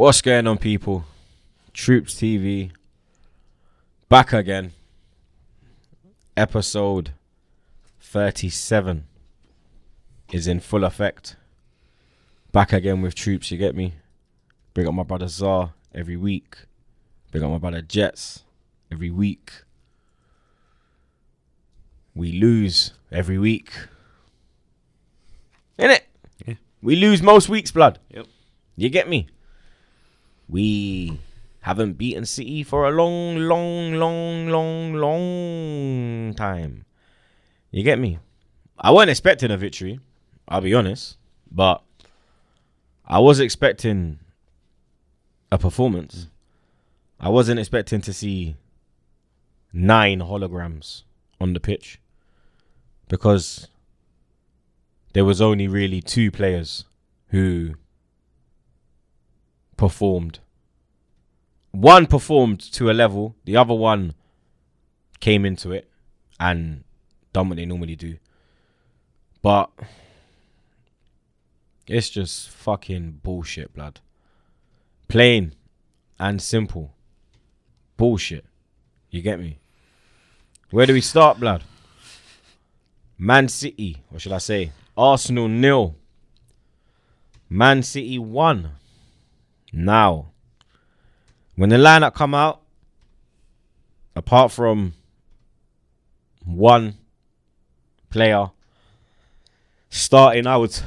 What's going on, people? TroopzTV back again. Episode 37 is in full effect. Back again with Troopz, you get me? Bring up my brother Zar every week. Bring up my brother Jets every week. We lose every week. Innit? Yeah. We lose most weeks, blood. Yep. You get me? We haven't beaten City for a long time. You get me? I wasn't expecting a victory, I'll be honest. But I was expecting a performance. I wasn't expecting to see 9 holograms on the pitch. Because there was only really 2 players who performed. One performed to a level, the other one came into it and done what they normally do. But it's just fucking bullshit, blood. Plain and simple bullshit. You get me? Where do we start, blood? Man City, what should I say? Arsenal 0. Man City 1. Now, when the lineup come out, apart from one player starting, I was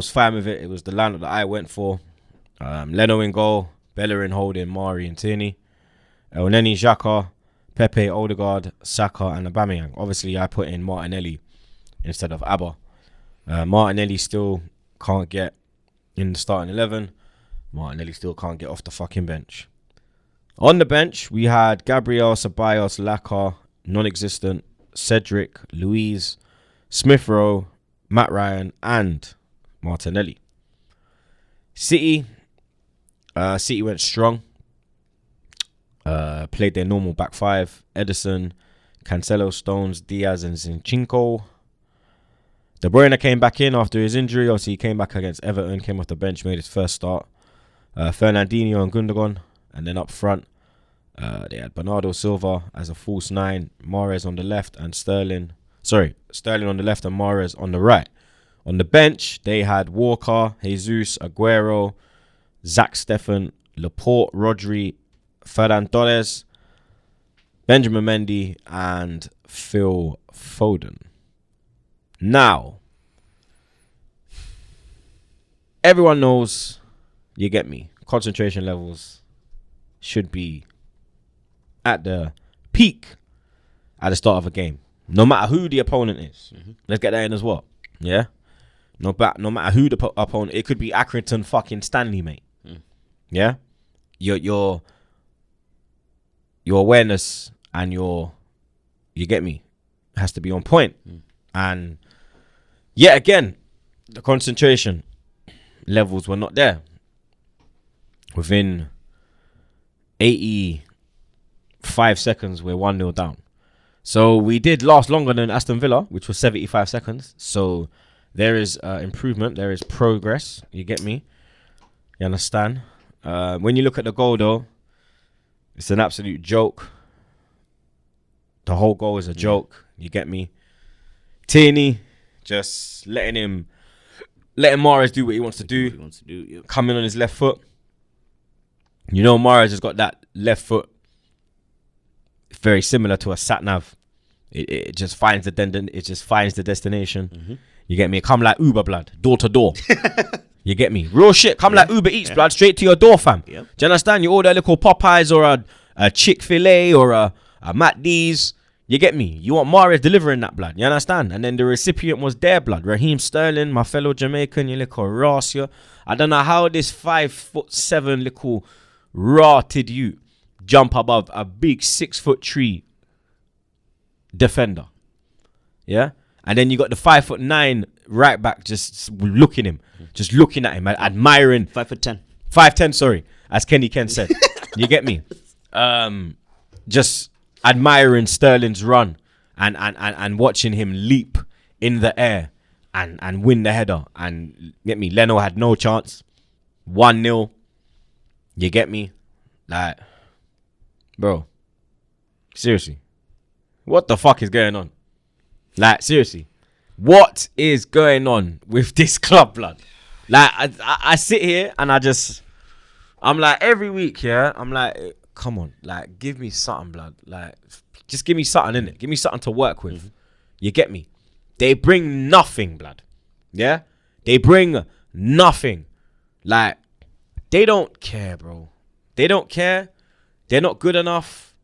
fine with it. It was the lineup that I went for. Leno in goal, Bellerin holding, Mari and Tierney, Elneny, Xhaka, Pepe, Odegaard, Saka and Aubameyang. Obviously, I put in Martinelli instead of Abba. Martinelli still can't get in the starting 11. Martinelli still can't get off the fucking bench. On the bench, we had Gabriel, Ceballos, Laka, non-existent, Cedric, Luiz, Smith Rowe, Matt Ryan, and Martinelli. City went strong. Played their normal back 5. Ederson, Cancelo, Stones, Diaz, and Zinchenko. De Bruyne came back in after his injury. Obviously, he came back against Everton, came off the bench, made his first start. Fernandinho and Gundogan. And then up front, they had Bernardo Silva as a false 9, Mahrez on the left and Sterling on the left and Mahrez on the right. On the bench, they had Walker, Jesus, Aguero, Zach Steffen, Laporte, Rodri, Ferran Torres, Benjamin Mendy, and Phil Foden. Now, everyone knows, you get me, concentration levels should be at the peak at the start of a game. No matter who the opponent is. Mm-hmm. Let's get that in as well. Yeah? No matter who the opponent, it could be Accrington fucking Stanley, mate. Mm. Yeah? Your awareness and you get me, has to be on point. Mm. And yet again, the concentration levels were not there. Within 85 seconds, we're 1-0 down. So we did last longer than Aston Villa, which was 75 seconds. So there is improvement. There is progress. You get me? You understand? When you look at the goal, though, it's an absolute joke. The whole goal is a joke. You get me? Tierney, just letting Mahrez do what he wants to do. Yep. Coming on his left foot. You know, Mahrez has got that left foot very similar to a sat nav. It just finds the destination. Mm-hmm. You get me? Come like Uber, blood, door to door. You get me? Real shit. Come like Uber Eats, blood, straight to your door, fam. Yep. Do you understand? You order a little Popeyes or a Chick-fil-A or a Matt D's. You get me? You want Mahrez delivering that, blood. You understand? And then the recipient was there, blood. Raheem Sterling, my fellow Jamaican, you little Rassia. I don't know how this 5'7" little rotted you jump above a big 6'3" defender. Yeah? And then you got the 5'9" right back just looking at him, admiring. 5'10". 5'10", sorry, as Kenny Ken said. You get me? Just admiring Sterling's run and watching him leap in the air and win the header. And get me, Leno had no chance. 1-0. You get me? Like, bro, seriously, what the fuck is going on? Like, seriously, what is going on with this club, blood? Like, I sit here and I'm like, every week, yeah, I'm like, come on, like, give me something, blood. Like, just give me something, innit? Give me something to work with. Mm-hmm. You get me? They bring nothing, blood. Yeah? They bring nothing. Like, they don't care, bro. They don't care. They're not good enough.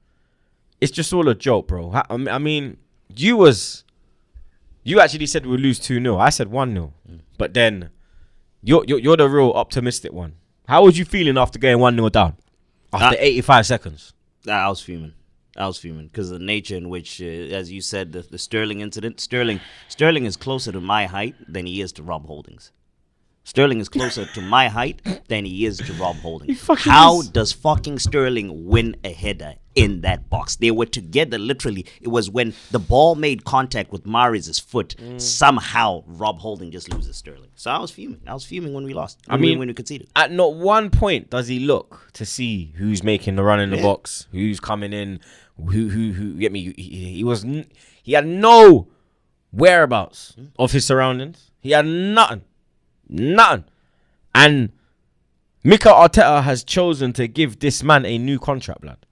It's just all a joke, bro. I mean, you actually said we'll lose 2-0. I said 1-0. But then, you're the real optimistic one. How was you feeling after getting 1-0 down? After 85 seconds? I was fuming because of the nature in which, as you said, the Sterling incident. Sterling is closer to my height than he is to Rob Holdings. Sterling is closer to my height than he is to Rob Holdings. How does fucking Sterling win a header in that box? They were together literally. It was when the ball made contact with Mahrez's foot. Somehow Rob Holding just loses Sterling. So I was fuming. I was fuming when we lost. When we conceded. At not one point does he look to see who's making the run in the box, who's coming in, who get me. He had no whereabouts of his surroundings. He had nothing. And Mikel Arteta has chosen to give this man a new contract, blood.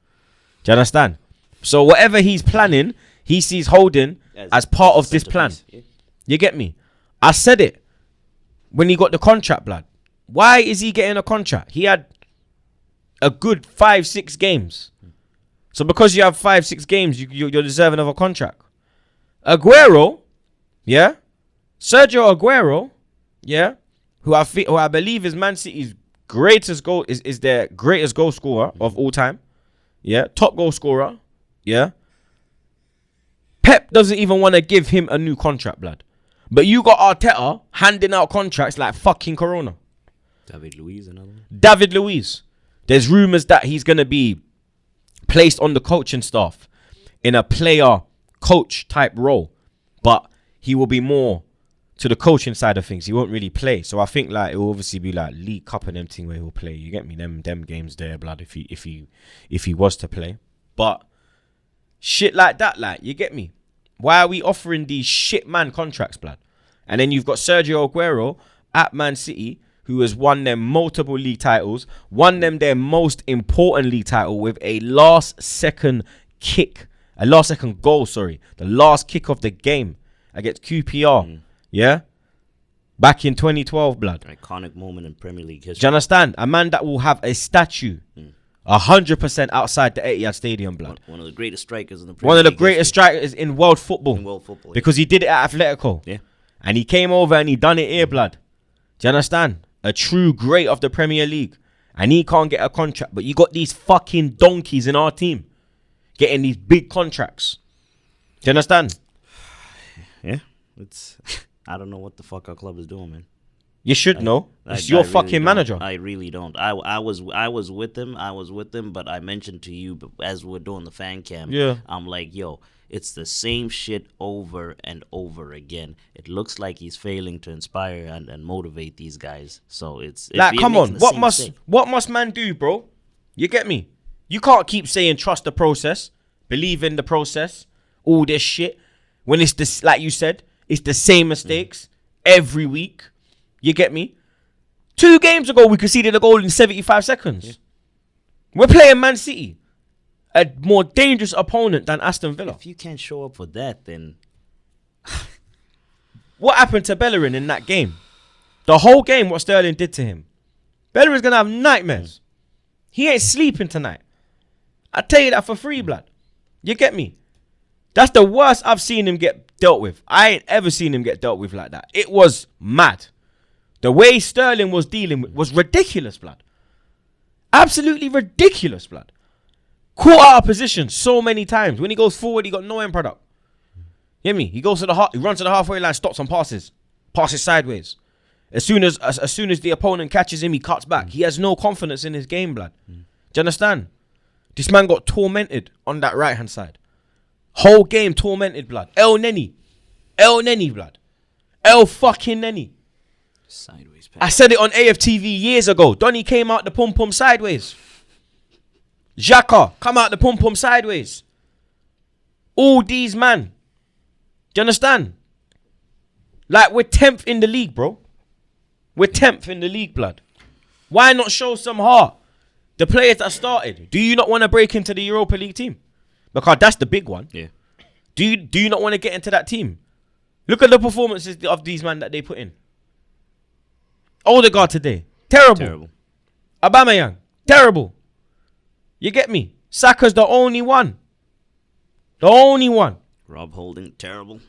Do you understand? So whatever he's planning, he sees Holding as part of this plan. Yeah. You get me? I said it when he got the contract, blood. Why is he getting a contract? He had a good 5-6 games. So because you have 5-6 games, you're deserving of a contract. Aguero, yeah? Sergio Aguero, yeah? Who I believe is Man City's greatest goal is their greatest goal scorer of all time. Yeah, top goal scorer. Yeah. Pep doesn't even want to give him a new contract, blood. But you got Arteta handing out contracts like fucking Corona. David Luiz, another one. David Luiz. There's rumors that he's going to be placed on the coaching staff in a player coach type role. But he will be more to the coaching side of things. He won't really play. So I think like it will obviously be like League Cup and them thing where he'll play. You get me? Them games there, blood, if he was to play. But shit like that, like, you get me? Why are we offering these shit man contracts, blood? And then you've got Sergio Aguero at Man City, who has won them multiple league titles, won them their most important league title with a last second goal, the last kick of the game against QPR. Yeah? Back in 2012, blood. Iconic moment in Premier League history. Do you understand? A man that will have a statue 100% outside the Etihad Stadium, blood. One of the greatest strikers in the Premier League. One of the greatest strikers in world football. Because he did it at Atletico. Yeah. And he came over and he done it here, blood. Do you understand? A true great of the Premier League. And he can't get a contract. But you got these fucking donkeys in our team getting these big contracts. Do you understand? Yeah. It's... I don't know what the fuck our club is doing, man. You should know. It's your fucking manager. I really don't. I was with him, but I mentioned to you as we're doing the fan cam. Yeah. I'm like, yo, it's the same shit over and over again. It looks like he's failing to inspire and motivate these guys. So it's like, come on, what must man do, bro? You get me? You can't keep saying trust the process, believe in the process, all this shit. When it's this, like you said, it's the same mistakes every week. You get me? 2 games ago, we conceded a goal in 75 seconds. Yeah. We're playing Man City, a more dangerous opponent than Aston Villa. If you can't show up for that, then... What happened to Bellerin in that game? The whole game, what Sterling did to him. Bellerin's going to have nightmares. He ain't sleeping tonight. I tell you that for free, blood. You get me? That's the worst I've seen him get dealt with. I ain't ever seen him get dealt with like that. It was mad. The way Sterling was dealing with was ridiculous, blood. Absolutely ridiculous, blood. Caught out of position so many times. When he goes forward, he got no end product. You hear me? He goes to he runs to the halfway line, stops and passes sideways. As soon as the opponent catches him, he cuts back. He has no confidence in his game, blood. Do you understand? This man got tormented on that right hand side. Whole game tormented, blood. El Neni, blood. El fucking Neni. Sideways pass. I said it on AFTV years ago. Donny came out the pum-pum sideways. Xhaka come out the pum-pum sideways. All these man. Do you understand? Like, we're 10th in the league, bro. We're 10th in the league, blood. Why not show some heart? The players that started. Do you not want to break into the Europa League team? Because that's the big one. Yeah. Do you not want to get into that team? Look at the performances of these men that they put in. Odegaard today. Terrible. Aubameyang. Terrible. You get me? Saka's the only one. The only one. Rob Holding, terrible.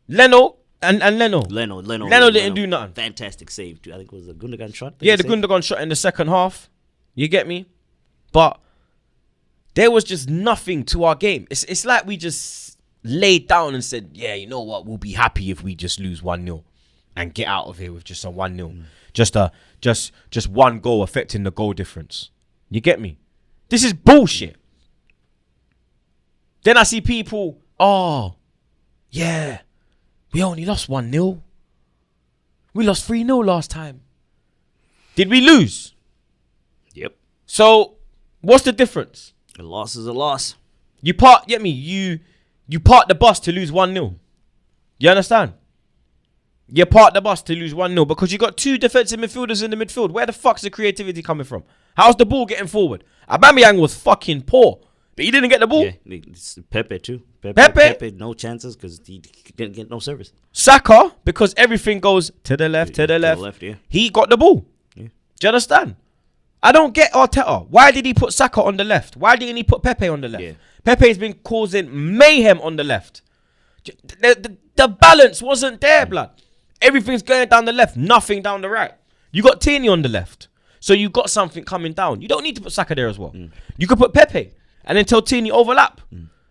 Leno and Leno. Leno didn't do nothing. Fantastic save, too. I think it was a Gundogan shot. Yeah, the Gundogan shot in the second half. You get me? But there was just nothing to our game. It's like we just laid down and said, yeah, you know what? We'll be happy if we just lose 1-0 and get out of here with just a 1-0. Just one goal affecting the goal difference. You get me? This is bullshit. Then I see people, oh, yeah, we only lost 1-0. We lost 3-0 last time. Did we lose? Yep. So, what's the difference? A loss is a loss. You park the bus to lose 1-0. You understand? You park the bus to lose 1-0 because you got two defensive midfielders in the midfield. Where the fuck's the creativity coming from? How's the ball getting forward? Aubameyang was fucking poor, but he didn't get the ball. Yeah, it's Pepe too. Pepe, no chances because he didn't get no service. Saka, because everything goes to the left, to the left. Yeah. He got the ball. Yeah. Do you understand? I don't get Arteta. Why did he put Saka on the left? Why didn't he put Pepe on the left? Yeah. Pepe's been causing mayhem on the left. The balance wasn't there, blood. Everything's going down the left, nothing down the right. You got Tierney on the left, so you got something coming down. You don't need to put Saka there as well. You could put Pepe and then tell Tierney overlap.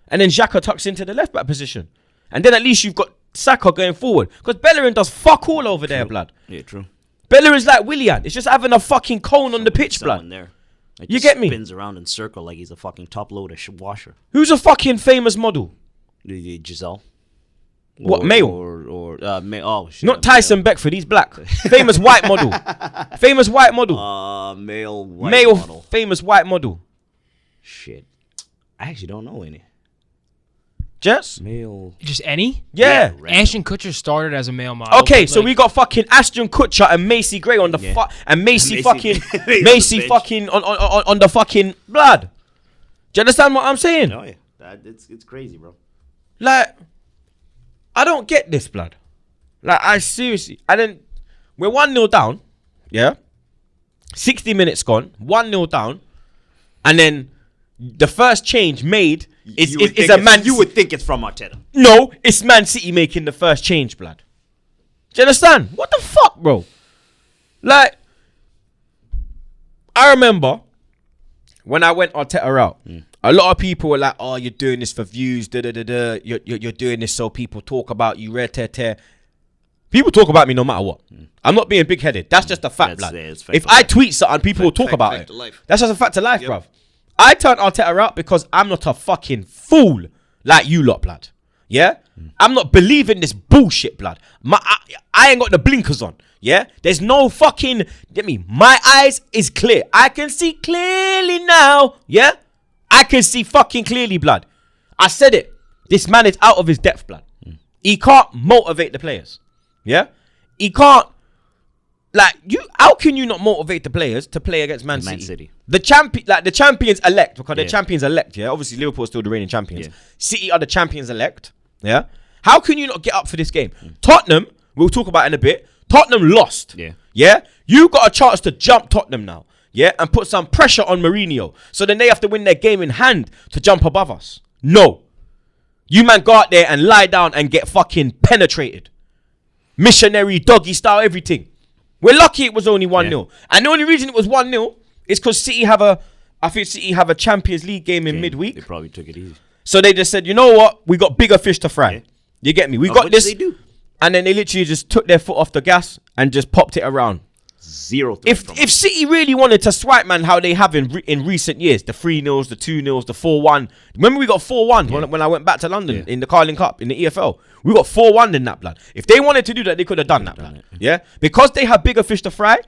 And then Xhaka tucks into the left back position. And then at least you've got Saka going forward. Because Bellerin does fuck all over there, blood. Yeah, true. Bellerin's like Willian. It's just having a fucking cone on the pitch, blood. There. You get me? Spins around in circle like he's a fucking top loader washer. Who's a fucking famous model? Giselle. What, male? Oh, shit. Not Tyson Beckford, he's black. Famous white model. Famous white model. Male white Male model. famous white model. Shit. I actually don't know any. Jess? Male. Just any? Yeah. Ashton Kutcher started as a male model. Okay, so we got fucking Ashton Kutcher and Macy Gray on the and Macy fucking Macy fucking on the fucking blood. Do you understand what I'm saying? Oh yeah. It's crazy, bro. Like, I don't get this, blood. Like, I seriously, we're 1-0 down, yeah? 60 minutes gone, 1-0 down, and then the first change made is a man. You would think it's from Arteta. No, it's Man City making the first change, blood. Do you understand? What the fuck, bro? Like, I remember when I went Arteta out, a lot of people were like, "Oh, you're doing this for views, You're doing this so people talk about you, People talk about me no matter what. I'm not being big-headed. That's just a fact, blood. If I tweet something, people will talk about it. That's just a fact of life, bruv. I turned Arteta out because I'm not a fucking fool like you lot, blood. Yeah? I'm not believing this bullshit, blood. I ain't got the blinkers on. Yeah? There's no fucking... Get me? My eyes is clear. I can see clearly now. Yeah? I can see fucking clearly, blood. I said it. This man is out of his depth, blood. He can't motivate the players. Yeah? He can't... Like, how can you not motivate the players to play against Man City? The champions elect, because they're champions elect, yeah? Obviously, Liverpool's still the reigning champions. Yeah. City are the champions elect, yeah? How can you not get up for this game? Tottenham, we'll talk about in a bit. Tottenham lost. Yeah? You got a chance to jump Tottenham now, yeah? And put some pressure on Mourinho. So then they have to win their game in hand to jump above us. No. You man go out there and lie down and get fucking penetrated. Missionary, doggy style, everything. We're lucky it was only 1-0. Yeah. And the only reason it was 1-0 is because City have a Champions League game in midweek. They probably took it easy. So they just said, you know what? We got bigger fish to fry. Yeah. You get me? We got this. They do. And then they literally just took their foot off the gas and just popped it around. Zero. If City really wanted to swipe, man, how they have in recent years, the 3-0s, the 2-0s, the 4-1. Remember we got 4-1 when I went back to London in the Carling Cup, in the EFL. We got 4-1 in that, blood. If they wanted to do that, they could have done that, blood. Yeah, because they have bigger fish to fry,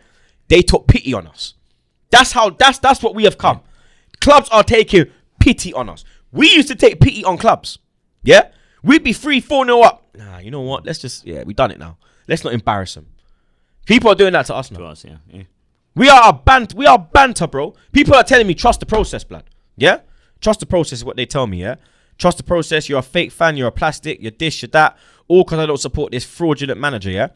they took pity on us. That's what we have come. Clubs are taking pity on us. We used to take pity on clubs. Yeah, we'd be 3-4-0 up. Nah, you know what? We done it now. Let's not embarrass them. People are doing that to us now. To us, yeah. We are banter, bro. People are telling me trust the process, blood. Yeah, trust the process is what they tell me. Yeah, trust the process. You're a fake fan. You're a plastic. You're this. You're that. All because I don't support this fraudulent manager. Yeah,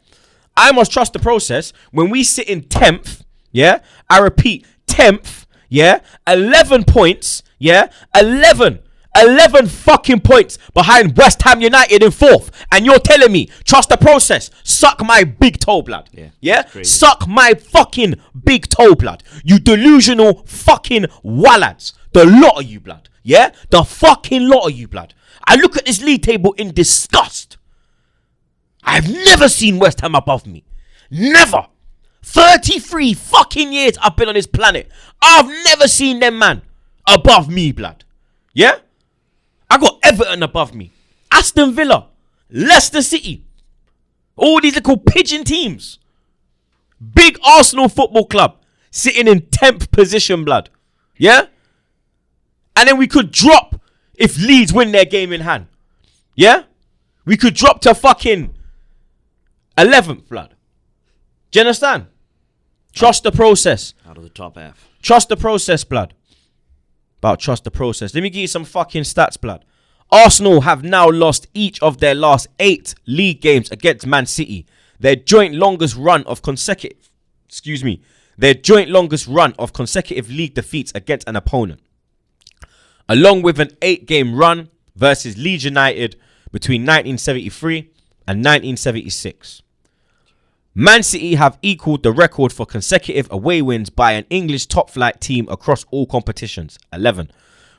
I must trust the process when we sit in 10th. Yeah, I repeat, 10th. Yeah, 11 points. Yeah, 11 fucking points behind West Ham United in 4th. And you're telling me, trust the process. Suck my big toe, blood. Yeah? Suck my fucking big toe, blood. You delusional fucking wallads. The lot of you, blood. Yeah? The fucking lot of you, blood. I look at this league table in disgust. I've never seen West Ham above me. Never. 33 fucking years I've been on this planet. I've never seen them, man, above me, blood. Yeah? I got Everton above me. Aston Villa. Leicester City. All these little pigeon teams. Big Arsenal Football Club. Sitting in 10th position, blood. Yeah? And then we could drop if Leeds win their game in hand. Yeah? We could drop to fucking 11th, blood. Do you understand? Trust the process. Out of the top half. Trust the process, blood. About trust the process. Let me give you some fucking stats, blood. Arsenal have now lost each of their last 8 league games against Man City. Their joint longest run of consecutive league defeats against an opponent. Along with an 8-game run versus Leeds United between 1973 and 1976. Man City have equalled the record for consecutive away wins by an English top-flight team across all competitions, 11,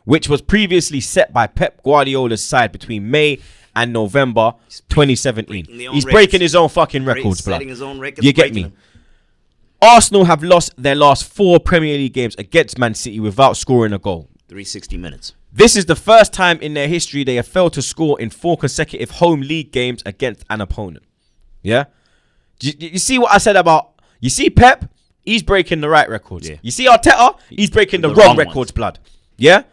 which was previously set by Pep Guardiola's side between May and November 2017. He's breaking his own fucking records, blood. You get me? Arsenal have lost their last 4 Premier League games against Man City without scoring a goal. 360 minutes. This is the first time in their history they have failed to score in 4 consecutive home league games against an opponent. Yeah? You see what I said about... You see Pep? He's breaking the right records. Yeah. You see Arteta? He's breaking the wrong records, blood. Yeah?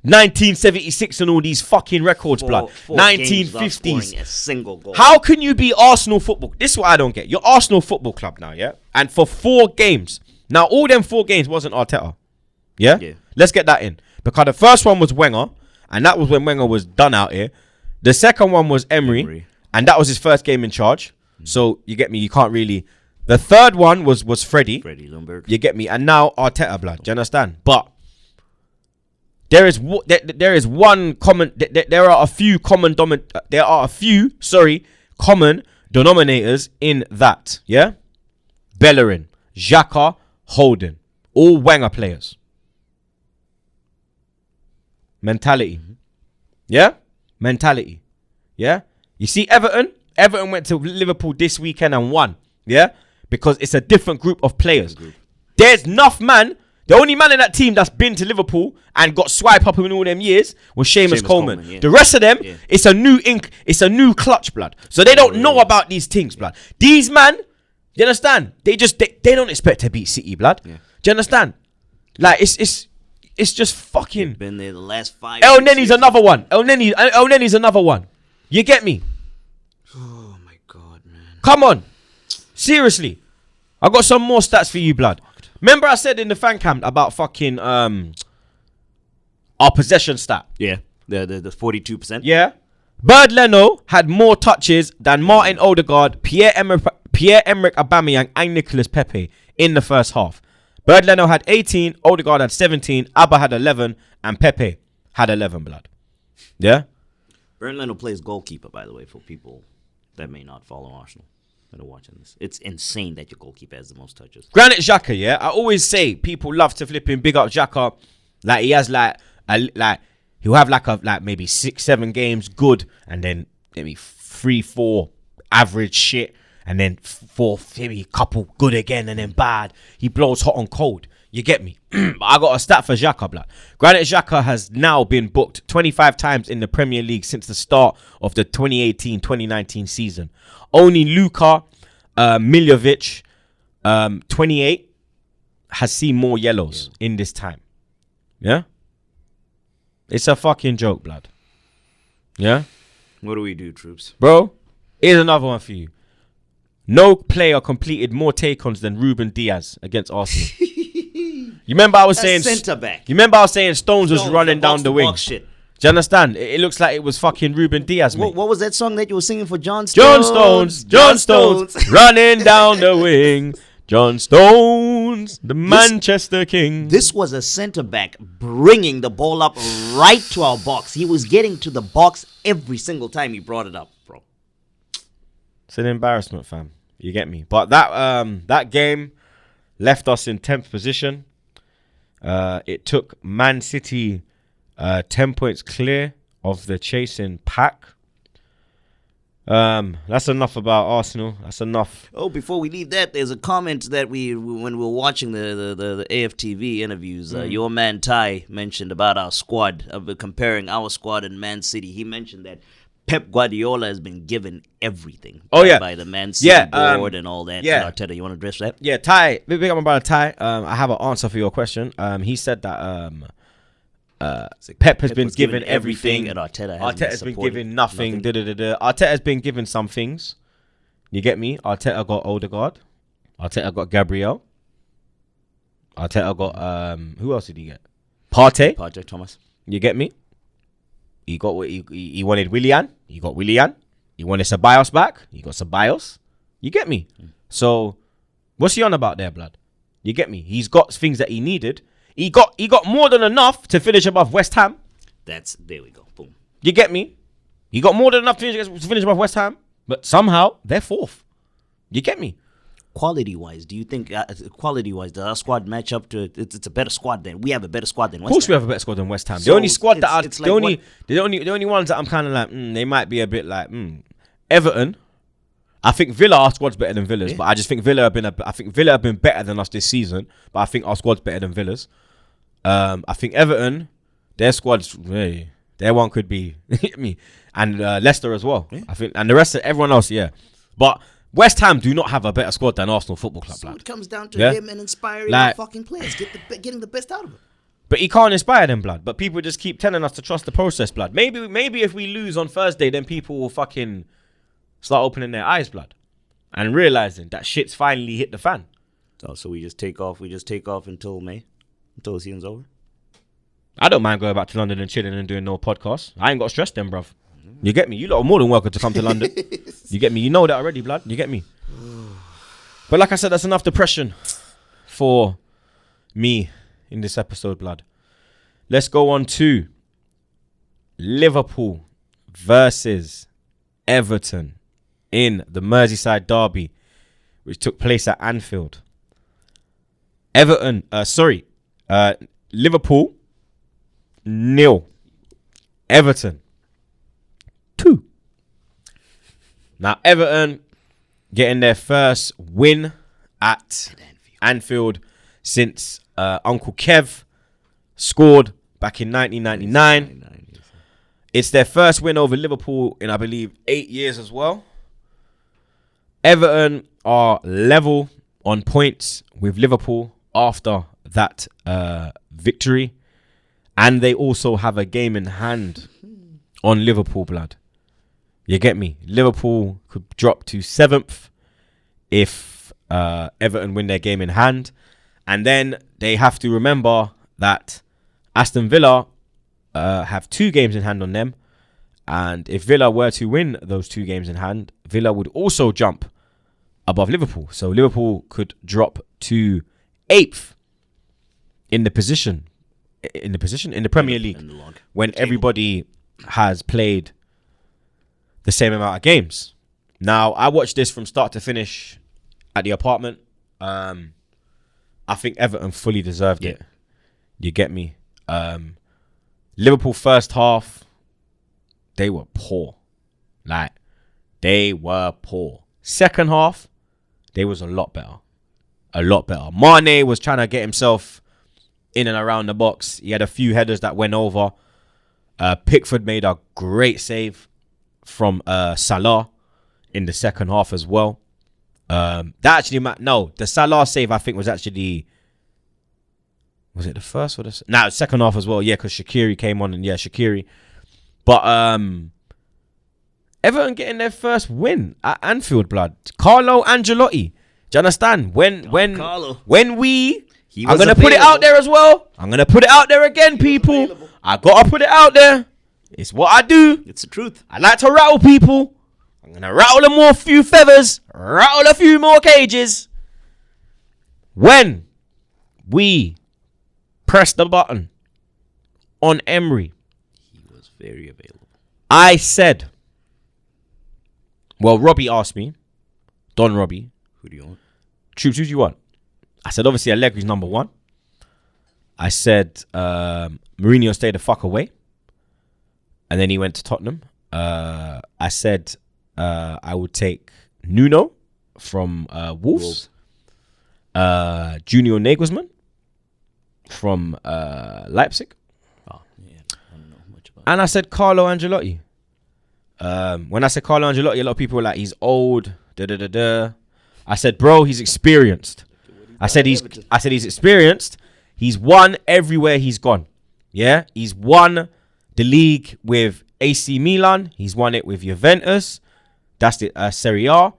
1976 and all these fucking records, blood. 1950s. A single goal. How can you be Arsenal football? This is what I don't get. You're Arsenal Football Club now, yeah? And for 4 games. Now, all them 4 games wasn't Arteta. Yeah? Let's get that in. Because the first one was Wenger. And that was when Wenger was done out here. The second one was Emery. And that was his first game in charge. So, you get me? You can't really... The third one was Freddie. Freddie Ljungberg. You get me? And now Arteta, blood. Do you understand? But... There is one common... There are a few common denominators in that. Yeah? Bellerin, Xhaka, Holden. All Wenger players. Mentality. Yeah? Mentality. Yeah? You see Everton? Everton went to Liverpool this weekend and won. Yeah? Because it's a different group of players. There's enough man. The only man in that team that's been to Liverpool and got swipe up in all them years was Seamus Coleman. Yeah. The rest of them, it's a new ink, it's a new clutch, blood. So they don't know about these things, blood. These man, you understand? They don't expect to beat City, blood. Yeah. Do you understand? Like it's just fucking. Been there the last 5. El Nenny's another one. El Nenny's another one. You get me? Oh my god, man! Come on, seriously. I got some more stats for you, blood. Remember I said in the fan cam about fucking our possession stat? Yeah, the 42%. Yeah. Bird Leno had more touches than Martin Odegaard, Pierre-Emerick Aubameyang and Nicolas Pepe in the first half. Bird Leno had 18, Odegaard had 17, Abba had 11, and Pepe had 11, blood. Yeah? Bird Leno plays goalkeeper, by the way, for people that may not follow Arsenal. That are watching this. It's insane that your goalkeeper has the most touches. Granit Xhaka, yeah. I always say people love to flip him big up Xhaka. Like he has he'll have like maybe 6-7 games good, and then maybe 3-4 average shit, and then 4 maybe a couple good again, and then bad. He blows hot and cold. You get me? I got a stat for Xhaka, blood. Granit Xhaka has now been booked 25 times in the Premier League since the start of the 2018-2019 season. Only Luka Miljovic, 28, has seen more yellows in this time. Yeah? It's a fucking joke, blood. Yeah? What do we do, Troopz? Bro, here's another one for you. No player completed more take-ons than Ruben Diaz against Arsenal. You remember I was saying centre back. You remember I was saying Stones was running down the wing. Box shit. Do you understand? It looks like it was fucking Ruben Diaz, mate. What was that song that you were singing for John John Stones? Stones, running down the wing. John Stones, the Manchester King. This was a centre back bringing the ball up right to our box. He was getting to the box every single time he brought it up, bro. It's an embarrassment, fam. You get me? But that game left us in 10th position. It took Man City 10 points clear of the chasing pack. That's enough about Arsenal. That's enough. Oh, before we leave that, there's a comment that when we were watching the AFTV interviews, your man Ty mentioned about our squad, comparing our squad and Man City. He mentioned that Pep Guardiola has been given everything by the Man City board and all that. Yeah. Arteta, you want to address that? Yeah, Ty, big up my brother Ty. I have an answer for your question. He said that Pep has been given everything, and Arteta has been given nothing. Arteta has been given some things. You get me? Arteta got Odegaard. Arteta got Gabriel. Arteta got who else did he get? Partey Thomas. You get me? He got what he wanted. Willian. He got Willian. He wanted Ceballos back. He got Ceballos. You get me? So what's he on about there, blood? You get me? He's got things that he needed. He got more than enough to finish above West Ham. There we go. Boom. You get me? He got more than enough to finish above West Ham, but somehow they're fourth. You get me? Quality-wise, do you think does our squad match up to? It's a better squad than we have a better squad than West Ham. Of course, we have a better squad than West Ham. So the only squad that the only ones that I'm kind of like, they might be a bit like Everton. I think Villa, our squad's better than Villa's, but I just think Villa have been better than us this season. But I think our squad's better than Villa's. I think Everton, their squad's their one could be me, and Leicester as well. Yeah. I think, and the rest of everyone else, but West Ham do not have a better squad than Arsenal Football Club. So it comes down to him and inspiring our fucking players, getting the best out of them. But he can't inspire them, blood. But people just keep telling us to trust the process, blood. Maybe if we lose on Thursday, then people will fucking start opening their eyes, blood, and realizing that shit's finally hit the fan. So we just take off. We just take off until May, until the season's over. I don't mind going back to London and chilling and doing no podcasts. I ain't got stress then, bruv. You get me? You lot are more than welcome to come to London. You get me? You know that already, blood. You get me? But like I said, that's enough depression for me in this episode, blood. Let's go on to Liverpool versus Everton in the Merseyside derby, which took place at Anfield. Liverpool 0, Everton 2. Now Everton getting their first win at Anfield since Uncle Kev scored back in 1999. It's their first win over Liverpool in, I believe, 8 years as well. Everton are level on points with Liverpool after that victory. And they also have a game in hand on Liverpool, blood. You get me? Liverpool could drop to 7th if Everton win their game in hand. And then they have to remember that Aston Villa have 2 games in hand on them. And if Villa were to win those 2 games in hand, Villa would also jump above Liverpool. So Liverpool could drop to 8th in the Premier League when everybody has played the same amount of games. Now, I watched this from start to finish at the apartment. I think Everton fully deserved it. You get me? Liverpool first half, they were poor. They were poor. Second half, they was a lot better. Mane was trying to get himself in and around the box. He had a few headers that went over. Pickford made a great save from Salah in the second half as well. That actually, no, the Salah save I think was actually, was it the first or the second half as well? Yeah, because Shaqiri came on and Shaqiri. But Everton getting their first win at Anfield, blood. Carlo Ancelotti. Do you understand? I'm gonna put it out there as well. I'm gonna put it out there again, people. I gotta put it out there. It's what I do. It's the truth. I like to rattle people. I'm gonna rattle them more few feathers, rattle a few more cages. When we press the button on Emery, he was very available. I said, well, Robbie asked me, Don Robbie, who do you want? Troopz, who do you want? I said, obviously, Allegri's number one. I said, Mourinho stay the fuck away. And then he went to Tottenham. I said, I would take Nuno from Wolves. Junior Nagelsmann from Leipzig. Oh, yeah. I don't know much about And I said Carlo Ancelotti. When I said Carlo Ancelotti, a lot of people were like, he's old. I said, bro, he's experienced. I said he's experienced. He's won everywhere he's gone. Yeah, he's won the league with AC Milan. He's won it with Juventus. That's the Serie A.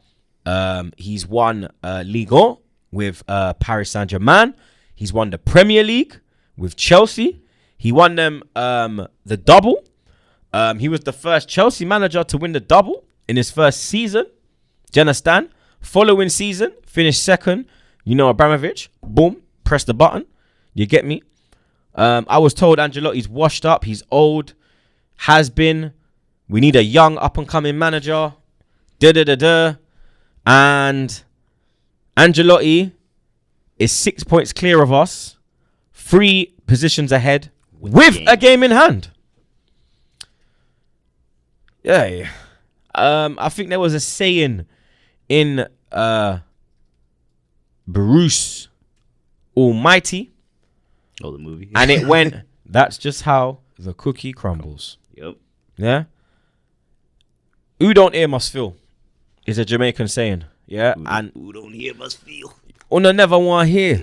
He's won Ligue 1 with Paris Saint-Germain. He's won the Premier League with Chelsea. He won them the double. He was the first Chelsea manager to win the double in his first season. Do you understand? Following season, finished second. You know, Abramovich, boom, press the button. You get me? I was told Ancelotti's washed up. He's old. Has been. We need a young up-and-coming manager. And Ancelotti is 6 points clear of us. 3 positions ahead with a game in hand. Yeah. I think there was a saying in Bruce Almighty. Oh, the movie. And it went, that's just how the cookie crumbles. Yep. Yeah. Who don't hear must feel is a Jamaican saying. Yeah. Who don't hear must feel. Una never want to hear.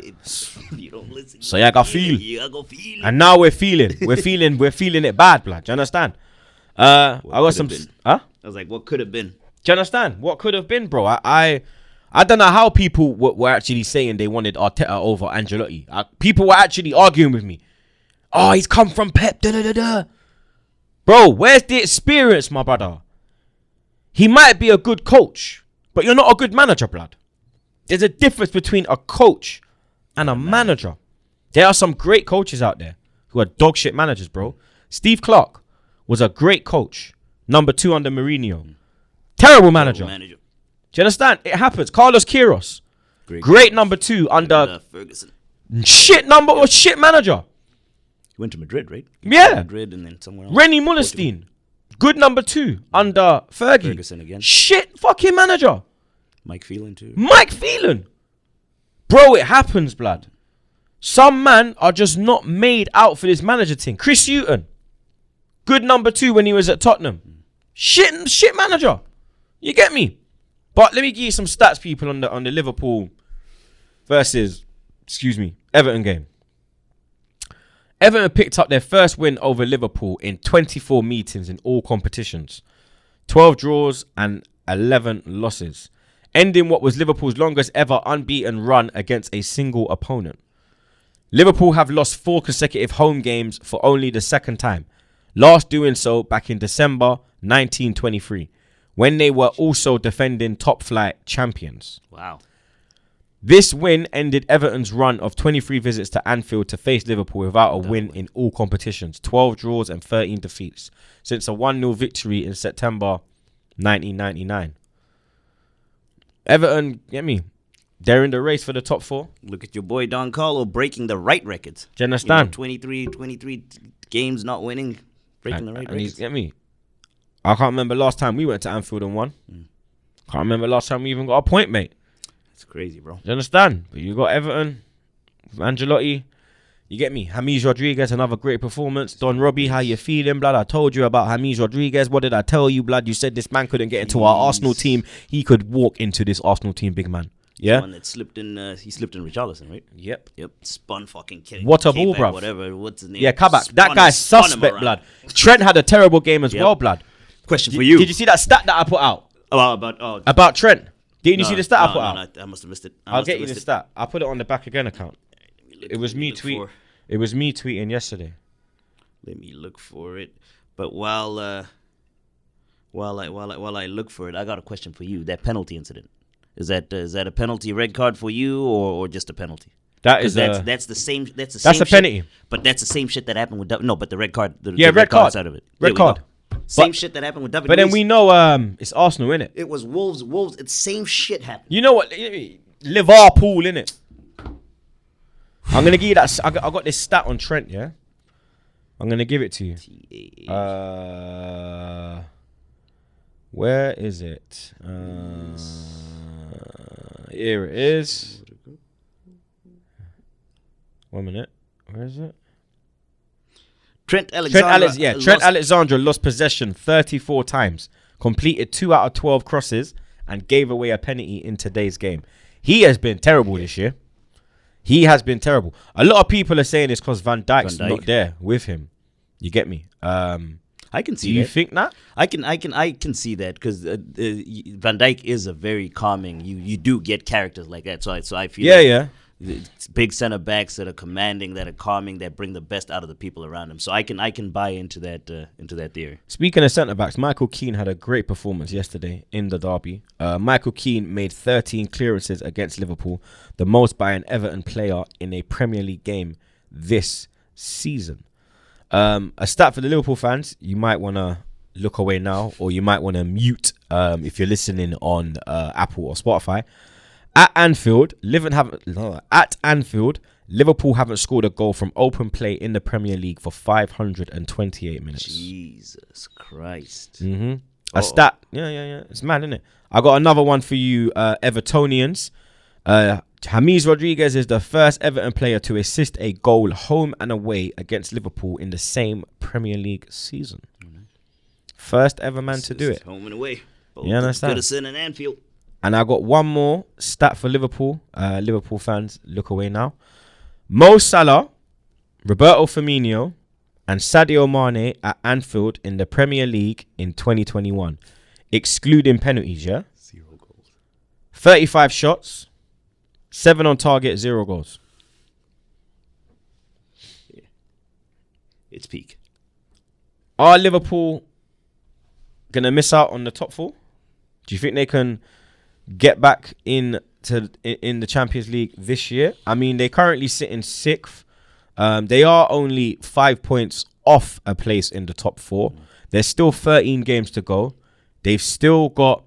You don't listen. So you got feel. You got feel. And now we're feeling it bad, blood. Do you understand? I got some. Huh? I was like, what could have been? Do you understand? What could have been, bro? I don't know how people were actually saying they wanted Arteta over Ancelotti. People were actually arguing with me. Oh, he's come from Pep. Bro, where's the experience, my brother? He might be a good coach, but you're not a good manager, blood. There's a difference between a coach and a manager. There are some great coaches out there who are dog shit managers, bro. Steve Clark was a great coach. Number 2 under Mourinho. Terrible manager. Do you understand? It happens. Carlos Queiroz. Great number 2 under Ferguson. Shit manager. He went to Madrid, right? Yeah. Madrid and then somewhere else. Rennie Mullenstein. Good number 2 under Fergie. Ferguson again. Shit fucking manager. Mike Phelan too. Mike Phelan. Bro, it happens, blood. Some men are just not made out for this manager thing. Chris Hughton. Good number 2 when he was at Tottenham. Shit manager. You get me? But let me give you some stats, people, on the Liverpool versus, Everton game. Everton picked up their first win over Liverpool in 24 meetings in all competitions. 12 draws and 11 losses. Ending what was Liverpool's longest ever unbeaten run against a single opponent. Liverpool have lost 4 consecutive home games for only the second time. Last doing so back in December 1923, when they were also defending top flight champions. Wow. This win ended Everton's run of 23 visits to Anfield to face Liverpool without a win in all competitions. 12 draws and 13 defeats since a 1-0 victory in September 1999. Everton, get me? They're in the race for the top 4. Look at your boy Don Carlo breaking the right records. Do you understand? 23 games not winning, breaking the right records. Get me? I can't remember last time we went to Anfield and won. Can't remember last time we even got a point, mate. It's crazy, bro. Do you understand? But you got Everton, Ancelotti. You get me? James Rodriguez, another great performance. Don Robbie, how you feeling, blood? I told you about James Rodriguez. What did I tell you, blood? You said this man couldn't get into our Arsenal team. He could walk into this Arsenal team, big man. Yeah. The one that slipped in. He slipped in Richarlison, right? Yep. Spun fucking kidding. What a ball, bruv. Whatever. What's his name? Yeah, Kabak. That guy's suspect, blood. Trent had a terrible game as well, blood. Question for you. Did you see that stat that I put out? About Trent. Didn't you see the stat I put out? No, I must have missed it. I'll get you the stat. I'll put it on the back again account. It was me tweeting. It was me tweeting yesterday. Let me look for it. But while I look for it, I got a question for you. That penalty incident. Is that a penalty red card for you or just a penalty? That's the same. That's a penalty. But that's the same shit that happened with no. But the red card. The red card side of it. Red card. Same shit that happened with David. But then we know it's Arsenal, innit? It was Wolves. It's same shit happened. You know what? Liverpool, innit? I'm gonna give you that. I got this stat on Trent. Yeah, I'm gonna give it to you. Where is it? Here it is. 1 minute. Where is it? Trent Alexander lost possession 34 times, completed 2 out of 12 crosses, and gave away a penalty in today's game. He has been terrible this year. He has been terrible. A lot of people are saying it's because Van Dijk's not there with him. You get me? I can see. Do you think that? I can see that because Van Dijk is a very calming. You do get characters like that. So I feel. Yeah. It's big center backs that are commanding, that are calming, that bring the best out of the people around them. So I can buy into that theory. Speaking of centre backs, Michael Keane had a great performance yesterday in the derby. Michael Keane made 13 clearances against Liverpool, the most by an Everton player in a Premier League game this season. A stat for the Liverpool fans: you might want to look away now, or you might want to mute if you're listening on Apple or Spotify. At Anfield, Liverpool haven't scored a goal from open play in the Premier League for 528 minutes. Jesus Christ. A stat. Yeah. It's mad, isn't it? I got another one for you, Evertonians. James Rodriguez is the first Everton player to assist a goal home and away against Liverpool in the same Premier League season. First ever man to do it. Home and away. You understand? Goodison and Anfield. And I got one more stat for Liverpool. Liverpool fans, look away now. Mo Salah, Roberto Firmino, and Sadio Mane at Anfield in the Premier League in 2021, excluding penalties, yeah? 0 goals. 35 shots, 7 on target, 0 goals. Yeah. It's peak. Are Liverpool going to miss out on the top 4? Do you think they can get back in the Champions League this year? I mean, they currently sit in 6th. They are only 5 points off a place in the top 4. There's still 13 games to go. They've still got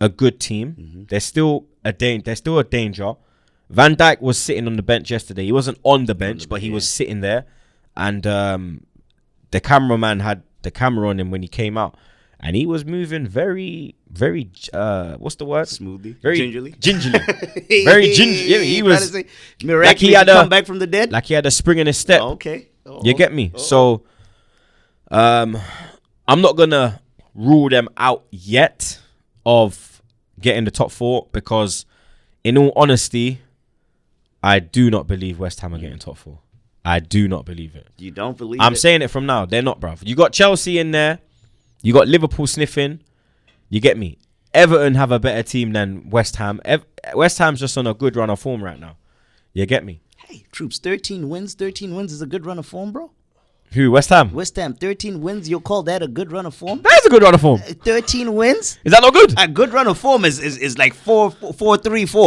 a good team. There's still a danger. Van Dijk was sitting on the bench yesterday. He wasn't on the bench, but he was sitting there. And the cameraman had the camera on him when he came out. And he was moving very, very, what's the word? Smoothly. Very gingerly. Very gingerly. Yeah, he was like he had come back from the dead. Like he had a spring in his step. Oh, okay. You get me? So, I'm not going to rule them out yet of getting the top 4 because, in all honesty, I do not believe West Ham are getting top 4. I do not believe it. You don't believe I'm saying it from now. They're not, bruv. You got Chelsea in there. You got Liverpool sniffing. You get me? Everton have a better team than West Ham. West Ham's just on a good run of form right now. You get me? Hey, Troopz, 13 wins. 13 wins is a good run of form, bro. Who? West Ham? West Ham, 13 wins. You'll call that a good run of form? That is a good run of form. 13 wins? Is that not good? A good run of form is like 4